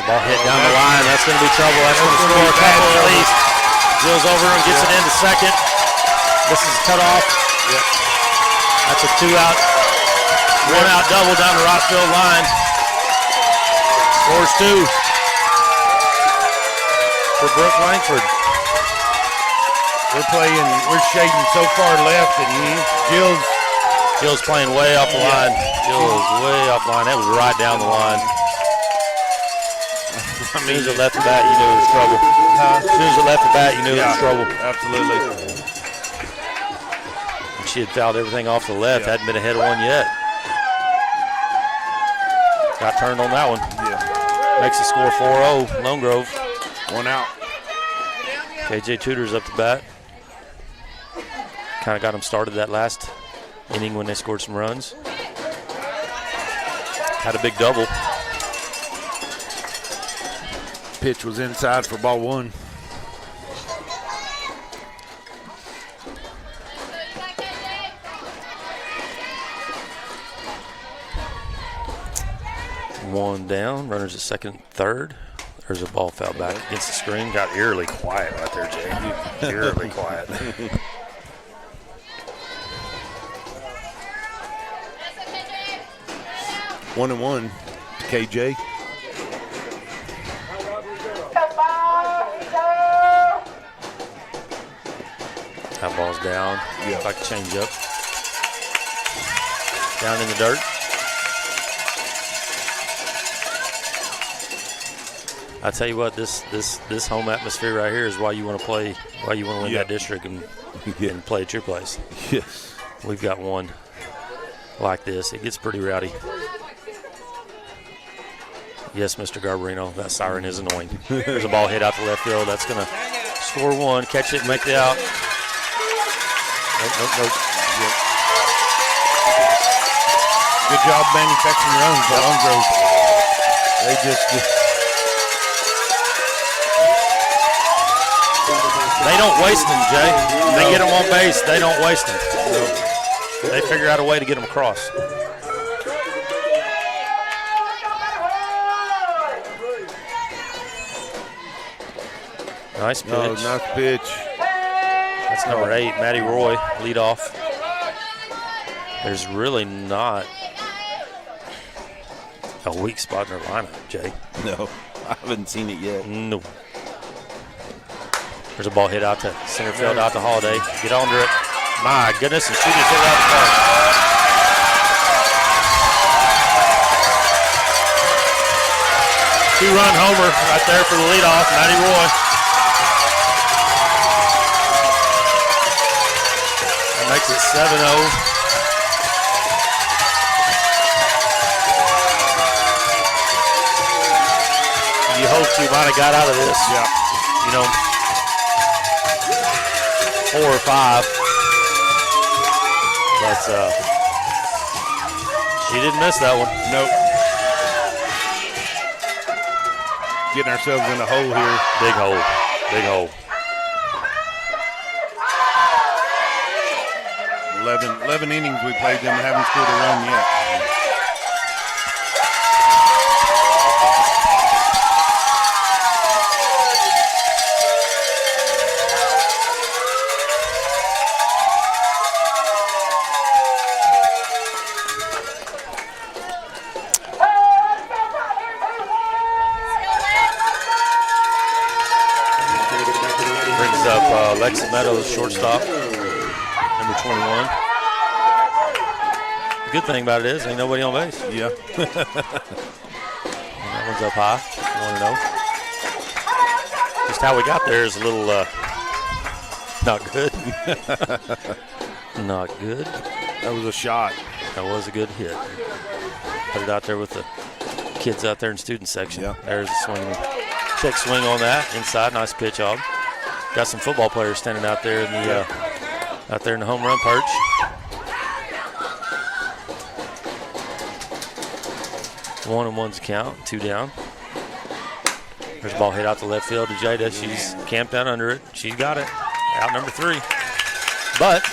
Ball hit down the line. That's going to be trouble. That's going to score a couple at least. Jill's over and gets it into second. This is cut off. Yep. That's a 2-out, 1-out double down the right field line. Scores 2 for Brook Langford. We're shading so far left, and Jill's playing way off the line. Jill is way off the line. That was right down the line. As soon as it left the bat, you knew it was trouble. As soon as it left the bat, you knew it was trouble. Absolutely. And she had fouled everything off the left. Hadn't been ahead of one yet. Got turned on that one. Yeah. Makes the score 4-0. Lone Grove. 1 out. KJ Tudor's up the bat. Kind of got them started that last inning when they scored some runs. Had a big double. Pitch was inside for ball 1. One down. Runners at second and third. There's a ball foul back against the screen. Got eerily quiet right there, Jay. Eerily quiet. 1-1 to KJ. That ball's down. Yep. Like a change up. Down in the dirt. I tell you what, this home atmosphere right here is why you want to play, why you want to win that district and play at your place. Yes. We've got one like this. It gets pretty rowdy. Yes, Mr. Garbarino, that siren is annoying. There's a ball hit out to left field. That's going to score one, catch it, and make the out. Nope. Yep. Good job manufacturing runs by Lone Grove. They just they don't waste them, Jay. They get them on base. They don't waste them. They figure out a way to get them across. Nice pitch. Oh, nice pitch. That's number 8, Matty Roy, lead off. There's really not a weak spot in their lineup, Jay. No, I haven't seen it yet. No. There's a ball hit out to center field, out to Holiday. Get under it. My goodness, and she just hit it out the park. 2-run homer right there for the leadoff, Matty Roy. That makes it 7-0. You hoped you might have got out of this. Yeah. 4 or 5. But she didn't miss that one. Nope. Getting ourselves in a hole here. Big hole. Big hole. 11 innings we played them and haven't scored a run yet. Brings up Lexi Meadows, shortstop, number 21. The good thing about it is ain't nobody on base. Yeah. That one's up high, 1-0. Just how we got there is a little not good. Not good. That was a shot. That was a good hit. Put it out there with the kids out there in student section. Yeah. There's a swing. Check swing on that. Inside, nice pitch off. Got some football players standing out there in the home run perch. One and one's count, 2 down. There's a ball hit out to left field to Jada. She's camped down under it. She's got it. Out number 3. But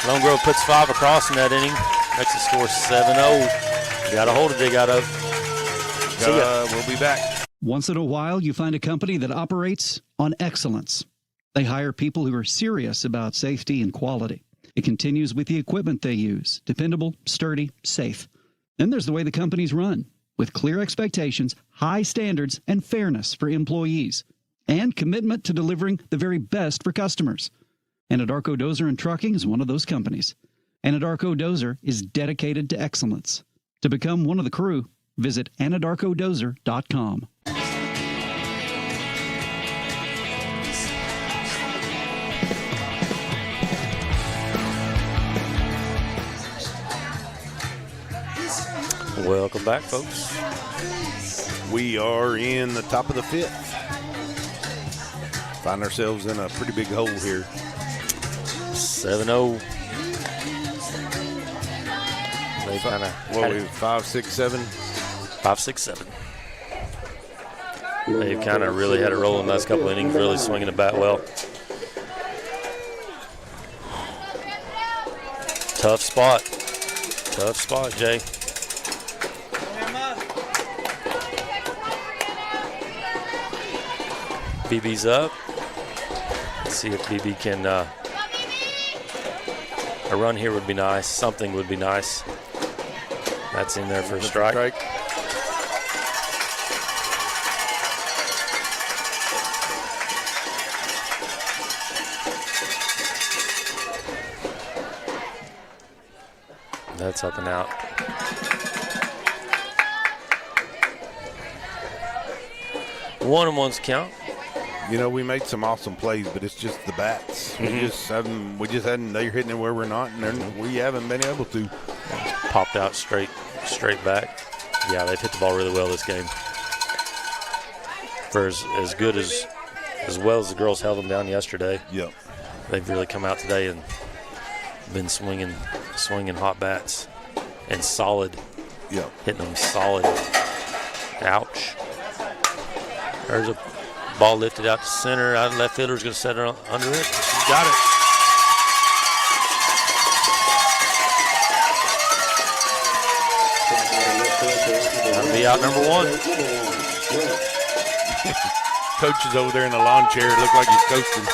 Lone Grove puts 5 across in that inning. Makes the score 7-0. Got a hold of dig out of. We'll be back. Once in a while, you find a company that operates on excellence. They hire people who are serious about safety and quality. It continues with the equipment they use, dependable, sturdy, safe. Then there's the way the company's run, with clear expectations, high standards, and fairness for employees, and commitment to delivering the very best for customers. Anadarko Dozer and Trucking is one of those companies. Anadarko Dozer is dedicated to excellence. To become one of the crew, visit anadarkodozer.com. Welcome back, folks. We are in the top of the 5th. Find ourselves in a pretty big hole here. 7-0. They kind of 5, 6, 7. 5, 6, 7. They've kind of really had it roll in the last couple innings, really swinging the bat well. Tough spot. Tough spot, Jay. BB's up. Let's see if BB can. A run here would be nice. Something would be nice. That's in there for a strike. That's up and out. One and one's count. You know, we made some awesome plays, but it's just the bats. We just hadn't. They're hitting it where we're not, and we haven't been able to. Popped out straight back. Yeah, they've hit the ball really well this game. For as good as well as the girls held them down yesterday. Yep. They've really come out today and been swinging hot bats and solid. Yep. Hitting them solid. Ouch. There's a ball lifted out to center. Out left fielder's going to set her under it. She's got it. That'll be out number one. Coach is over there in the lawn chair. It looks like he's coasting.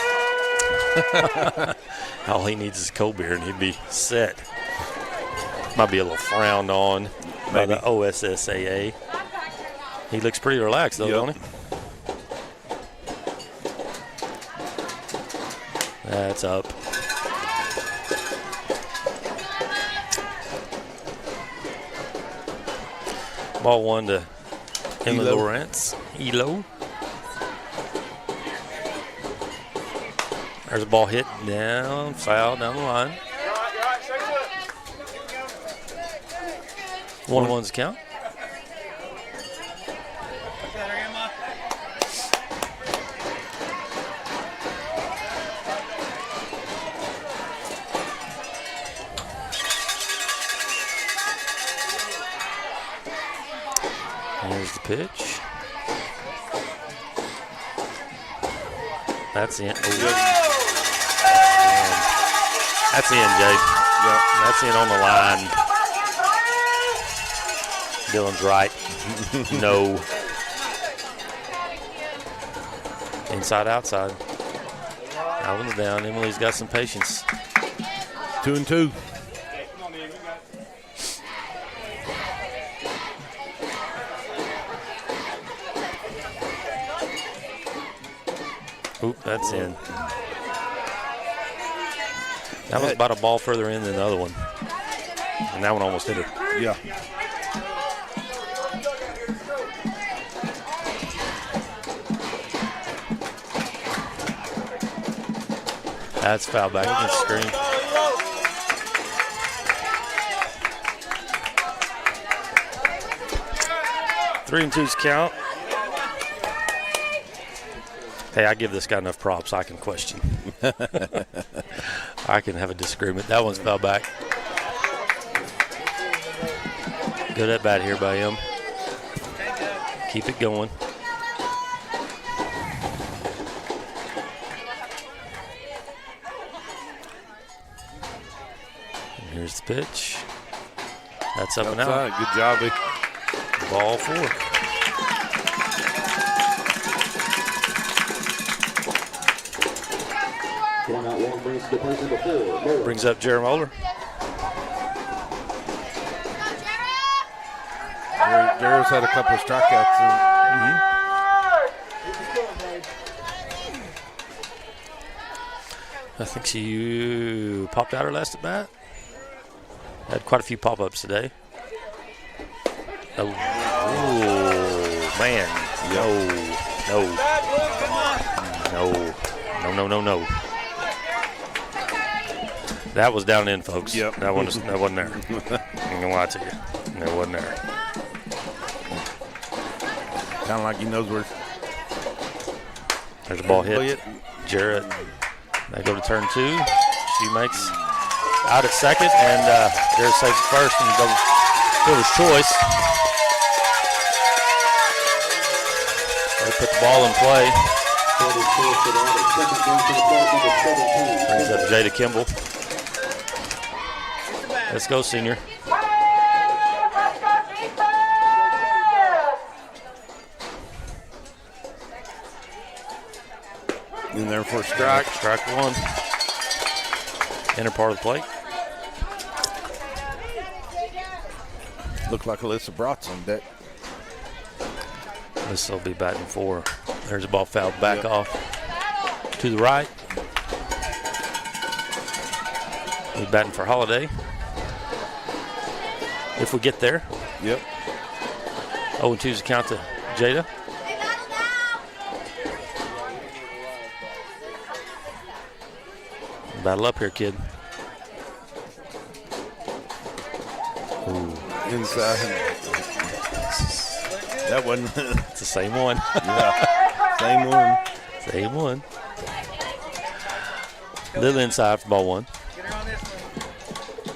All he needs is cold beer and he'd be set. Might be a little frowned on by the OSSAA. He looks pretty relaxed though, don't he? That's up. Ball one to Emily Lawrence. Elo. There's a ball hit down, foul down the line. 1-1's count. Here's the pitch. That's in. That's in, Jay. Yep. That's in on the line. Dylan's right. No. Inside, outside. That one's down. Emily's got some patience. 2-2. Oop, that's in. That was about a ball further in than the other one. And that one almost hit it. Yeah. That's foul back against the screen. Three and two's count. Hey, I give this guy enough props I can question. I can have a disagreement. That one's foul back. Good at bat here by him. Keep it going. And here's the pitch. That's up and out. Good job, Vic. Ball four. Brings up Jeremy Moeller. Jared's had a couple of strikeouts. I think she popped out her last at bat. Had quite a few pop-ups today. Oh, man. No. That was down in, folks. Yep. That wasn't there. I'm going to lie to you. That wasn't there. Kind of like he knows where. There's a ball hit. Jarrett. They go to turn two. She makes out at second, and Jarrett saves it first, and goes fielder's choice. They put the ball in play. Brings up Jada Kimball. Let's go, senior. In there for a strike. Strike one. Inner part of the plate. Looked like Alyssa Brott's on deck. This will be batting four. There's a ball fouled back off to the right. He's batting for Holiday. if we get there. Yep. 0-2's the count to Jada. Battle up here, kid. Ooh. Inside. That wasn't. It's the same one. Yeah. Same one. Same one. Little inside for ball 1.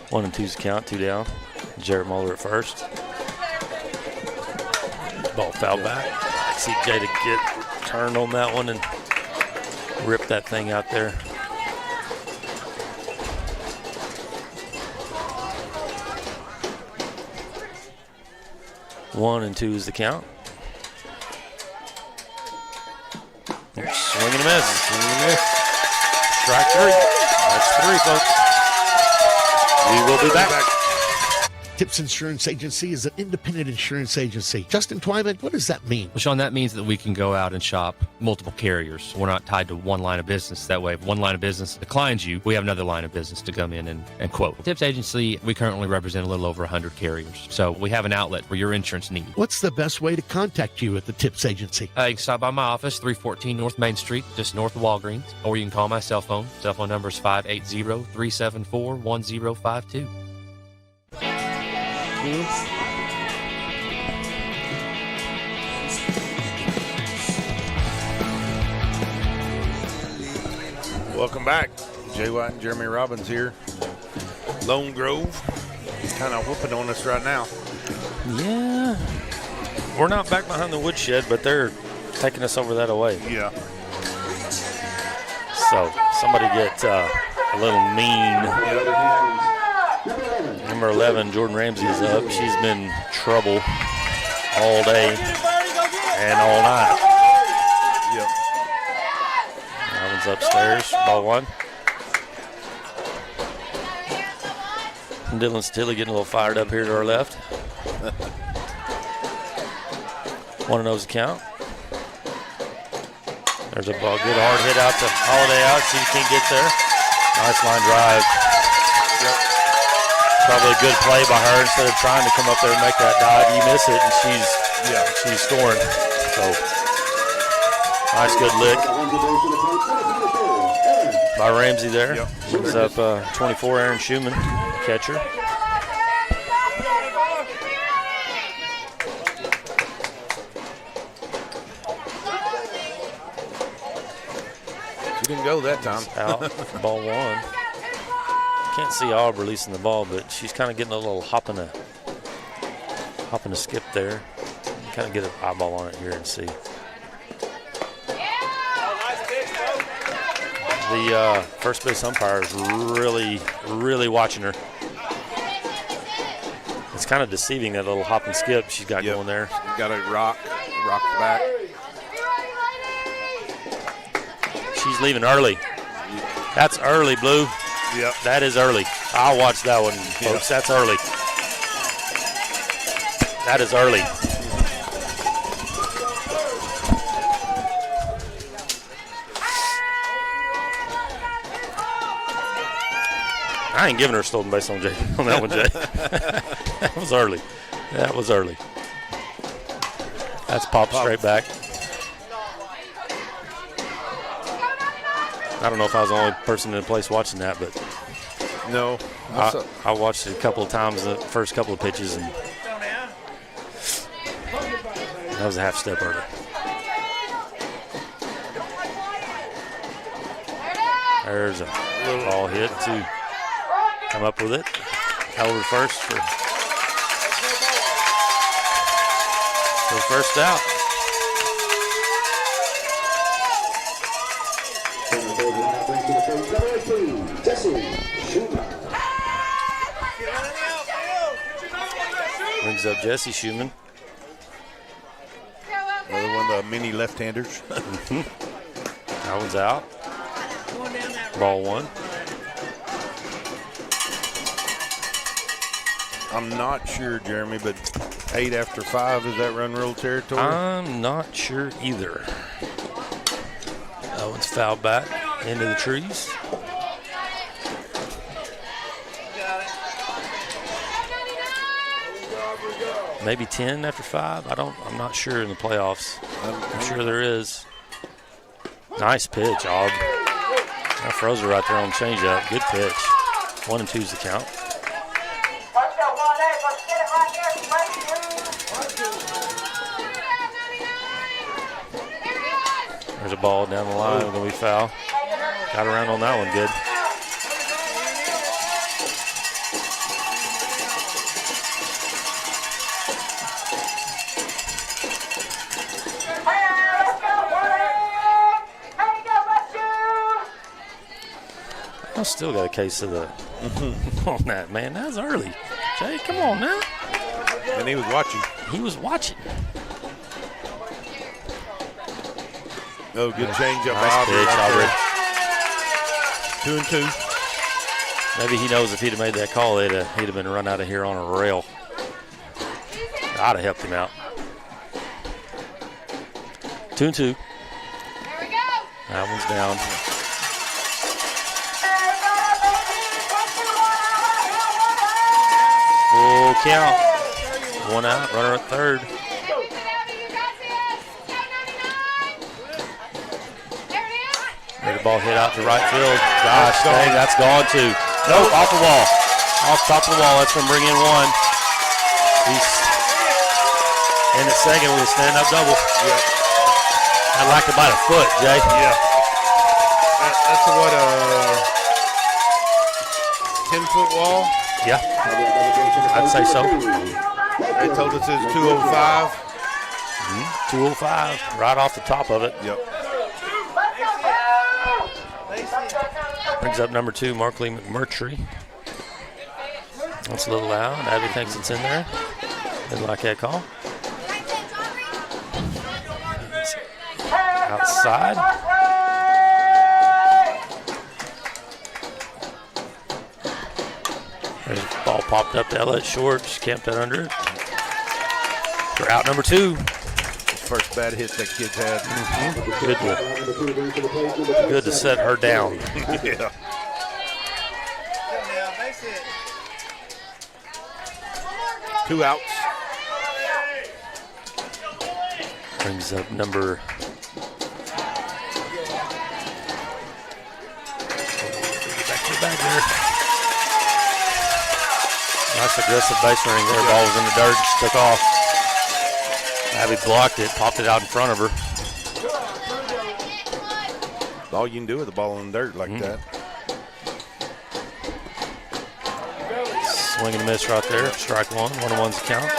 1-2's the count, 2 down. Jarrett Muller at first. Ball foul back. I see Jada get turned on that one and rip that thing out there. One and 2 is the count. Swing and a miss. Strike 3. That's 3, folks. We will be back. Tips Insurance Agency is an independent insurance agency. Justin Twyman, what does that mean? Well, Sean, that means that we can go out and shop multiple carriers. We're not tied to one line of business. That way, if one line of business declines you, we have another line of business to come in and quote. Tips Agency, we currently represent a little over 100 carriers. So we have an outlet for your insurance needs. What's the best way to contact you at the Tips Agency? You can stop by my office, 314 North Main Street, just north of Walgreens, or you can call my cell phone. Cell phone number is 580-374-1052. Welcome back. Jay White and Jeremy Robbins here. Lone Grove. He's kind of whooping on us right now. Yeah. We're not back behind the woodshed, but they're taking us over that away. Yeah. So somebody get a little mean. Number 11, Jordan Ramsey is up. She's been trouble all day and all night. Yep. Robin's upstairs, ball 1. And Dylan Stilly getting a little fired up here to our left. 1-0's the count. There's a ball, good hard hit out to Holiday out. She can't get there. Nice line drive. Yep. Probably a good play by her. Instead of trying to come up there and make that dive, you miss it, and she's scoring. So nice, good lick by Ramsey there. Yep. Brings up 24, Aaron Schumann, catcher. She didn't go that time. Out for ball 1. Can't see Aub releasing the ball, but she's kind of getting a little hop and a skip there. Kind of get an eyeball on it here and see. The first base umpire is really, really watching her. It's kind of deceiving, that little hop and skip she's got going there. Got a rock back. She's leaving early. That's early, Blue. Yep. That is early. I'll watch that one, folks. That's early. That is early. I ain't giving her a stolen base on that one, Jay. That was early. That was early. That's popped straight back. I don't know if I was the only person in the place watching that, but no, I watched it a couple of times, the first couple of pitches, and that was a half step early. There's a ball hit to come up with it. Over first for first out. Brings up Jesse Schumann. Another one of the mini left-handers. That one's out. Ball 1. I'm not sure, Jeremy, but 8 after 5, is that run rule territory? I'm not sure either. That one's fouled back into the trees. maybe 10 after 5. I'm not sure in the playoffs. I'm sure there is. Nice pitch, Aub. That froze her right there on the changeup. Good pitch. 1-2's the count. There's a ball down the line. Going to be foul. Got around on that one good. I still got a case of the on that, man. That was early. Jay, come on now. And he was watching. He was watching. Oh, good change up. Nice pitch, Aubrey. 2-2. Maybe he knows if he'd have made that call, he'd have been run out of here on a rail. I'd have helped him out. 2-2. There we go. That one's down. Full count. 1 out, runner at third. The ball hit out to right field. Gosh, dang, that's gone too. Nope, off the wall. Off top of the wall. That's going to bring in 1. He's in at second with a stand-up double. Yep. I'd like about a foot, Jay. Yeah. That's what, a 10-foot wall? Yeah. I'd say so. They told us it's 205. 205, right off the top of it. Yep. Brings up number 2, Markley McMurtry. That's a little loud. Abby thinks it's in there. Didn't like that call. Outside. There's a ball popped up to Ella short. She camped that under it. For out number 2. First bad hit that kid's had. Good to set her down. Yeah. 2 outs. Brings up number back there. Nice aggressive base running there. Ball was in the dirt. She took off. Abby blocked it, popped it out in front of her. All you can do with the ball in the dirt like that. Swing and a miss right there. Strike 1. 1-1's the count.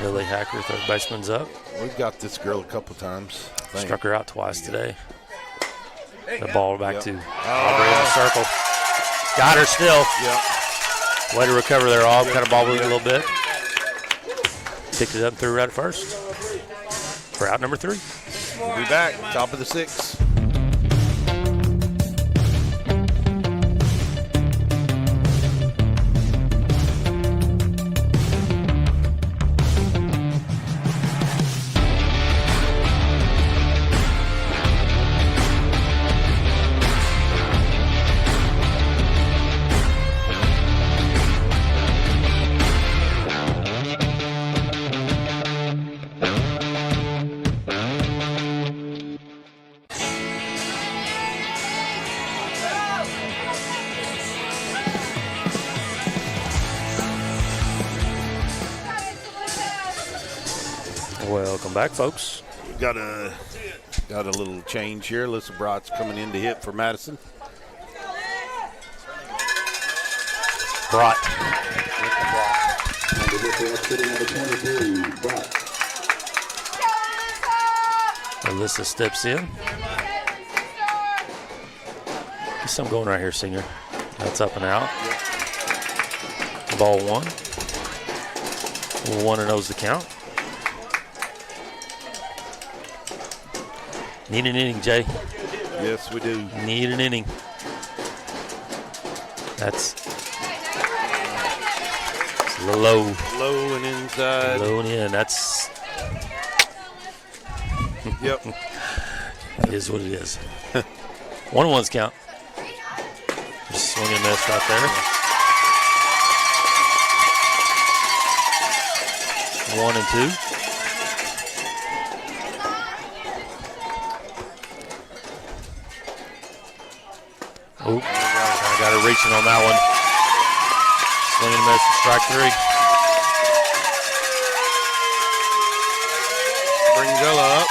Lily Hacker, third baseman's up. We've got this girl a couple times. Struck her out twice today. The ball back to Aubrey in the circle. Got her still. Yep. Way to recover there, Aub. Kind of bobbled a little bit. Picked it up and threw right at first. For out number 3. We'll be back. Top of the 6th. Welcome back, folks. We've got a little change here. Alyssa Brott's coming in to hit for Madison. Brott. Alyssa steps in. Get some going right here, senior. That's up and out. Ball 1. 1-0's the count. Need an inning, Jay. Yes, we do. Need an inning. That's a little low. Low and inside. Low and in. That's. Yep. It is what it is. 1-1's count. Swing and miss right there. 1 and 2. Oh, I got her reaching on that one. Swing and miss, strike 3. Bring Zella up.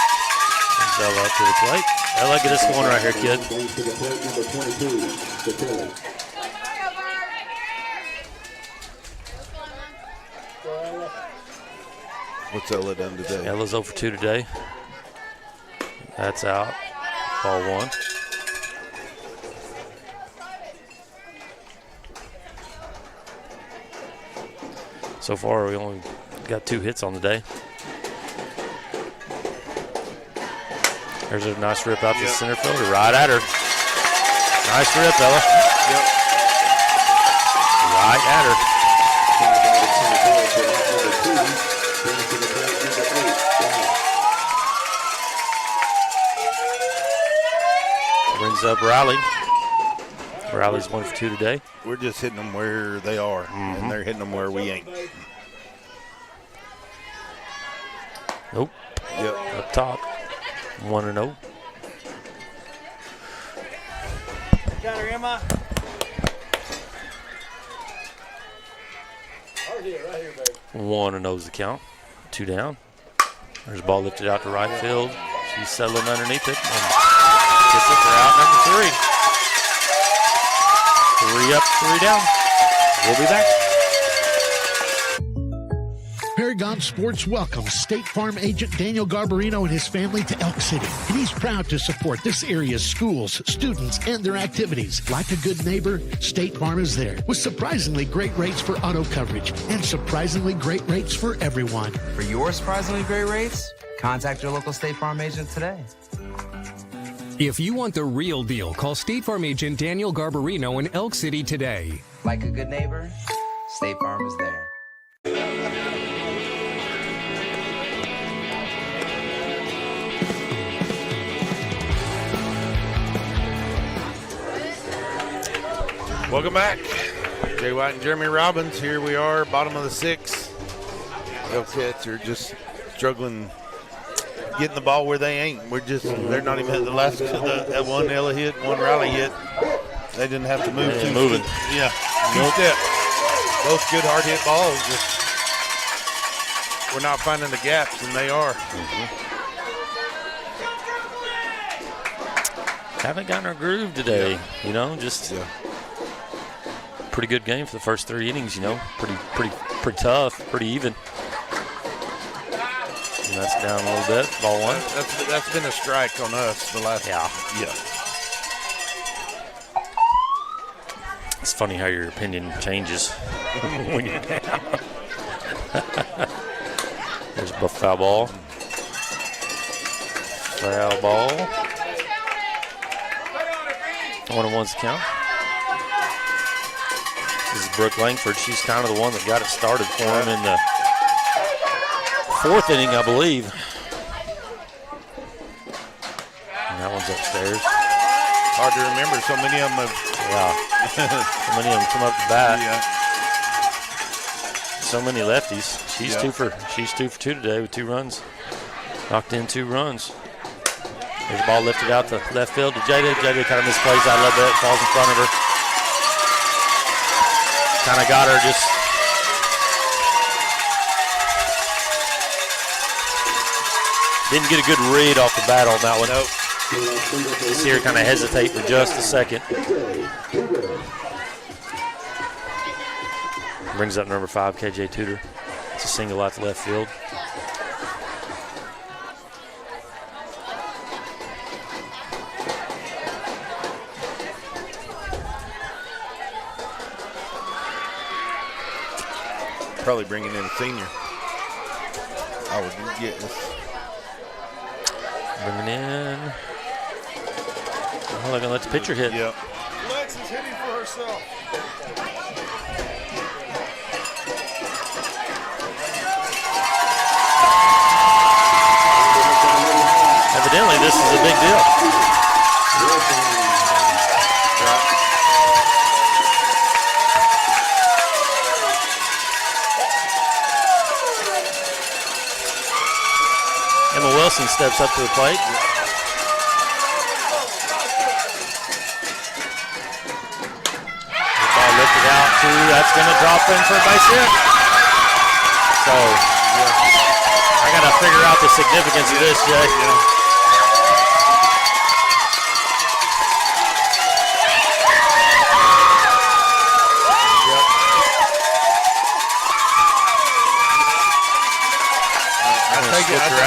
Zella up to the plate. Ella, get us going right here, kid. What's Ella done today? Ella's 0 for 2 today. That's out. Ball 1. So far, we only got 2 hits on the day. There's a nice rip out to the center fielder, right at her. Nice rip, Ella. Yep. Right at her. Brings up Riley. Riley's 1 for 2 today. We're just hitting them where they are, and they're hitting them where we ain't. Nope. Yep. Up top. 1 and 0. Got her, Emma. Right here, baby. 1 and 0's the count. 2 down. There's a ball lifted out to right field. She's settling underneath it and gets it for out number 3. 3 up, 3 down. We'll be back. Paragon Sports welcomes State Farm agent Daniel Garbarino and his family to Elk City. And he's proud to support this area's schools, students, and their activities. Like a good neighbor, State Farm is there with surprisingly great rates for auto coverage and surprisingly great rates for everyone. For your surprisingly great rates, contact your local State Farm agent today. If you want the real deal, call State Farm agent Daniel Garbarino in Elk City today. Like a good neighbor, State Farm is there. Welcome back. Jay White and Jeremy Robbins. Here we are, bottom of the 6th. Elk Cats are just struggling getting the ball where they ain't. They're not even hitting the last one Ella hit, one Riley hit. They didn't have to move. Moving. Yeah, 2 steps. Both good hard hit balls. We're not finding the gaps, and they are. Haven't gotten our groove today, pretty good game for the first 3 innings, pretty tough, pretty even. And that's down a little bit, ball 1. That's been a strike on us the last. Yeah. Yeah. It's funny how your opinion changes when you're down. There's a foul ball. Foul ball. 1-1's the count. This is Brook Langford. She's kind of the one that got it started for him in the 4th inning, I believe. And that one's upstairs. Hard to remember. So many of them have. Yeah. So many of them come up the bat. Yeah. So many lefties. She's 2 for 2 today with 2 runs. Knocked in 2 runs. There's a ball lifted out to left field to Jada. Jada kind of misplays out a little bit, falls in front of her. Kind of got her just. Didn't get a good read off the bat on that one. Nope. You see her kind of hesitate for just a second. Brings up number 5, KJ Tudor. It's a single out to left field. Probably bringing in a senior. I would get this. Bringing in. Oh, they're going to let the pitcher hit. Yep. Lexi's hitting for herself. Evidently, this is a big deal. Emma Wilson steps up to the plate. The ball lifted out too. That's going to drop in for a base hit. So I got to figure out the significance of this, Jay.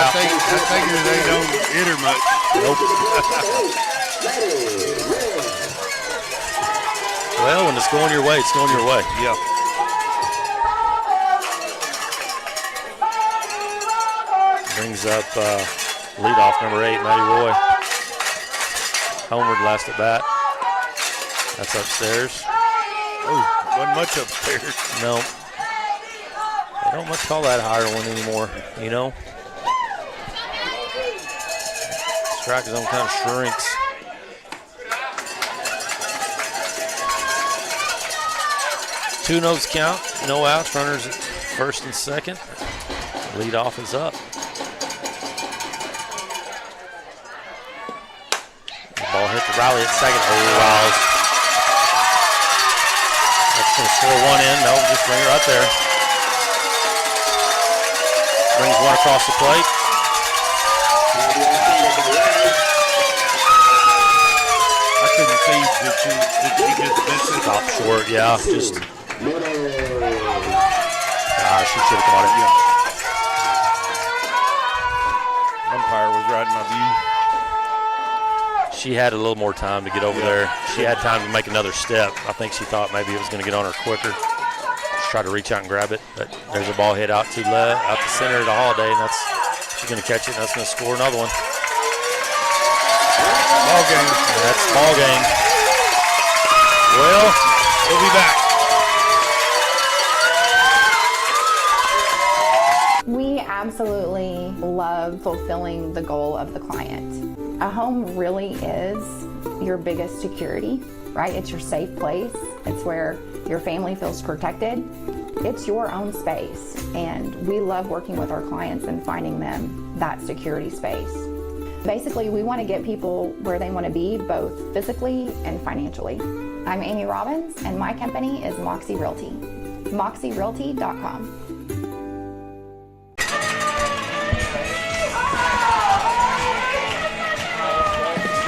I figure they don't hit her much. Nope. Well, when it's going your way, it's going your way. Yeah. Brings up leadoff number 8, Matty Roy. Homered last at bat. That's upstairs. Oh, wasn't much upstairs. No. They don't much call that higher one anymore, you know? Strike zone kind of shrinks. Two notes count, no outs, runners at first and second. Lead off is up. The ball hit the Riley at second. Oh, wow. That's going to score one in. No, just bring it right there. Brings one across the plate. I couldn't see. Did she just miss it? Top short, yeah. Just. She should have caught it. Yeah. Umpire was right in my view. She had a little more time to get over there. She had time to make another step. I think she thought maybe it was going to get on her quicker. Just try to reach out and grab it, but there's a ball hit out to left, out the center of the Holiday, and she's going to catch it, and that's going to score another one. Ball game. That's ball game. Well, we'll be back. We absolutely love fulfilling the goal of the client. A home really is your biggest security, right? It's your safe place. It's where your family feels protected. It's your own space, and we love working with our clients and finding them that security space. Basically, we want to get people where they want to be, both physically and financially. I'm Amy Robbins, and my company is Moxie Realty. MoxieRealty.com.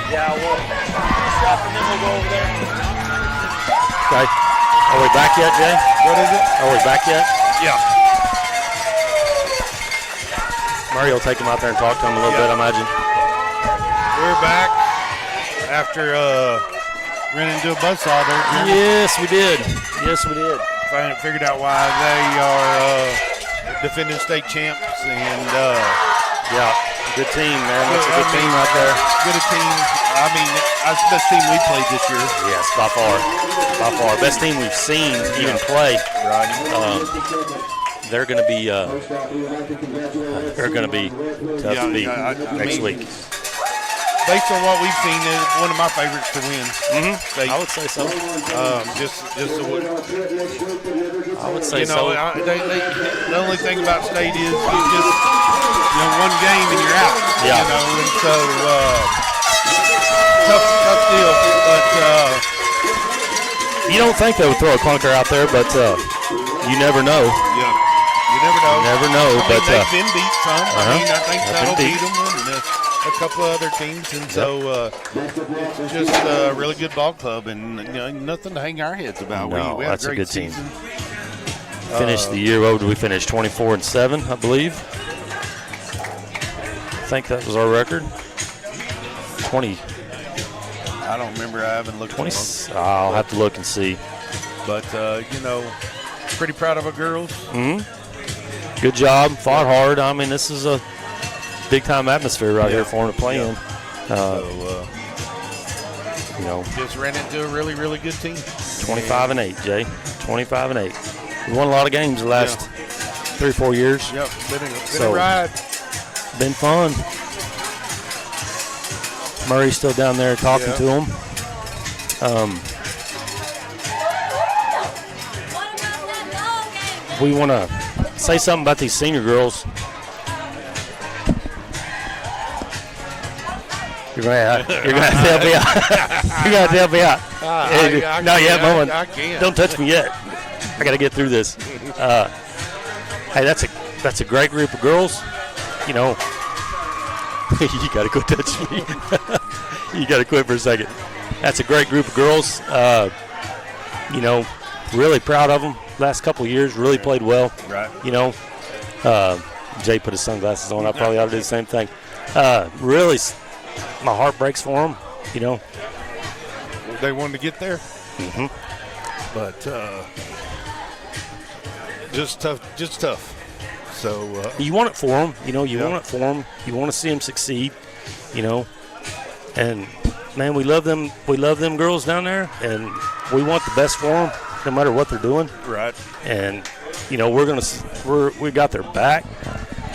Yeah, we'll stop and then we'll go over there. Okay. Are we back yet, Jay? What is it? Are we back yet? Yeah. Murray will take him out there and talk to him a little bit, I imagine. We're back after running into a buzzsaw there. Yes, we did. Yes, we did. Figured out why they are defending state champs, and yeah, good team, man. That's a good team right there. Good team. I mean, that's the best team we played this year. Yes, by far. By far. Best team we've seen even play. Right. They're going to be tough to beat next week. Based on what we've seen, is one of my favorites to win. I would say so. I would say so. The only thing about state is you just one game and you're out. Yeah. And so tough deal. But you don't think they would throw a clunker out there, but you never know. Yeah. You never know. Never know. But they've been beat some. I think that'll beat them. And, a couple of other teams, and so it's just a really good ball club, and nothing to hang our heads about. No, we had that's a great good season. Team. Finished the year. What did we finish? 24-7, I believe. I think that was our record. 20. I don't remember. I haven't looked. 20. I'll have to look and see. But pretty proud of our girls. Good job. Fought hard. I mean, this is a big-time atmosphere right here for them to play in. Just ran into a really, really good team. 25-8, Jay. 25-8. We won a lot of games the last 3 or 4 years. Yep, been a ride. Been fun. Murray's still down there talking to him. We want to say something about these senior girls. You're going to have to help me out. You're going to have to help me out. Not yet, Mom. I can't. Don't touch me yet. I got to get through this. Hey, that's a great group of girls. You know, you got to go touch me. You got to quit for a second. That's a great group of girls. You know, really proud of them. Last couple of years, really played well. Right. You know, Jay put his sunglasses on. I probably ought to do the same thing. Really, my heart breaks for them. You know, they wanted to get there. Mm-hmm. But just tough. So you want it for them. You know, you want it for them. You want to see them succeed. You know, and man, we love them. We love them girls down there, and we want the best for them, no matter what they're doing. Right. And you know, we got their back,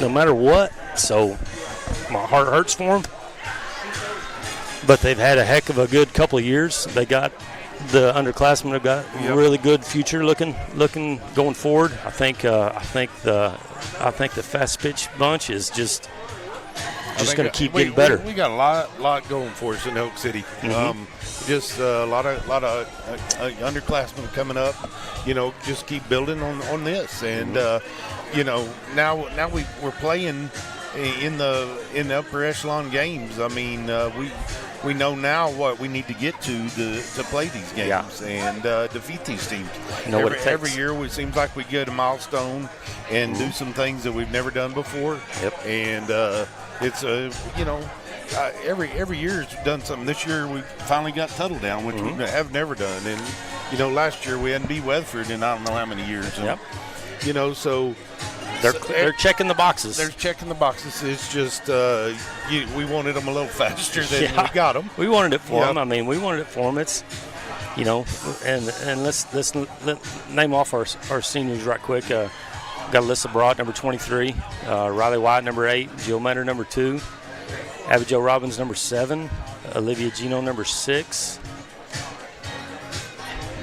no matter what. So my heart hurts for them. But they've had a heck of a good couple of years. They got the underclassmen have got really good future looking going forward. I think the fast pitch bunch is just going to keep getting better. We got a lot going for us in Elk City. Mm-hmm. Just a lot of underclassmen coming up. You know, just keep building on this, and you know, now we're playing in the upper echelon games. I mean, we know now what we need to get to play these games and defeat these teams. Every year it seems like we get a milestone and do some things that we've never done before. Yep. And it's you know, every year's done something. This year we finally got Tuttle down, which we have never done. And you know, last year we hadn't beat Weatherford in I don't know how many years. And, you know, so. They're checking the boxes. They're checking the boxes. It's just we wanted them a little faster than we got them. We wanted it for them. I mean, we wanted it for them. It's, you know, and let's name off our seniors right quick. Got Alyssa Broad, number 23, Riley White, number 8, Jill Mentor, number 2, Abigail Robbins, number 7, Olivia Gino, number 6.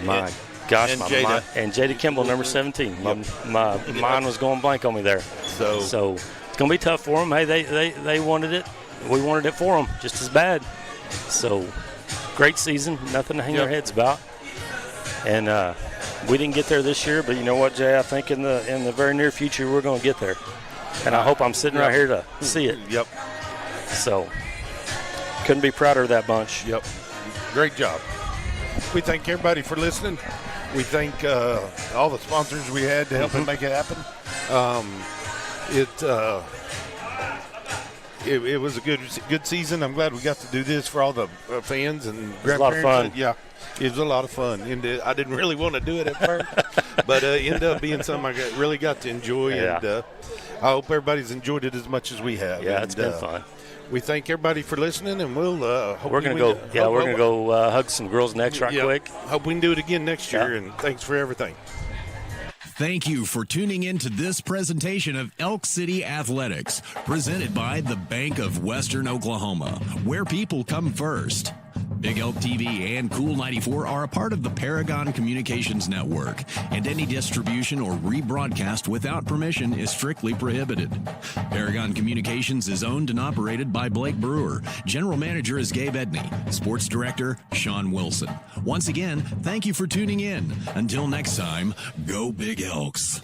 My gosh, and Jada Kimball, number 17. My mind was going blank on me there. So it's going to be tough for them. Hey, they wanted it. We wanted it for them just as bad. So great season, nothing to hang our heads about. And we didn't get there this year, but you know what, Jay? I think in the very near future we're going to get there. And I hope I'm sitting right here to see it. Yep. So couldn't be prouder of that bunch. Yep. Great job. We thank everybody for listening. We thank all the sponsors we had to help it make it happen. It was a good season. I'm glad we got to do this for all the fans and grandparents. It was a lot of fun. Yeah, it was a lot of fun. And I didn't really want to do it at first, but it ended up being something I really got to enjoy. Yeah. And I hope everybody's enjoyed it as much as we have. Yeah, and, it's been fun. We thank everybody for listening, and we're gonna go. We're gonna go hug some girls' necks quick. Hope we can do it again next year. And thanks for everything. Thank you for tuning in to this presentation of Elk City Athletics, presented by the Bank of Western Oklahoma, where people come first. Big Elk TV and Cool 94 are a part of the Paragon Communications Network, and any distribution or rebroadcast without permission is strictly prohibited. Paragon Communications is owned and operated by Blake Brewer. General Manager is Gabe Edney. Sports Director, Sean Wilson. Once again, thank you for tuning in. Until next time, go Big Elks.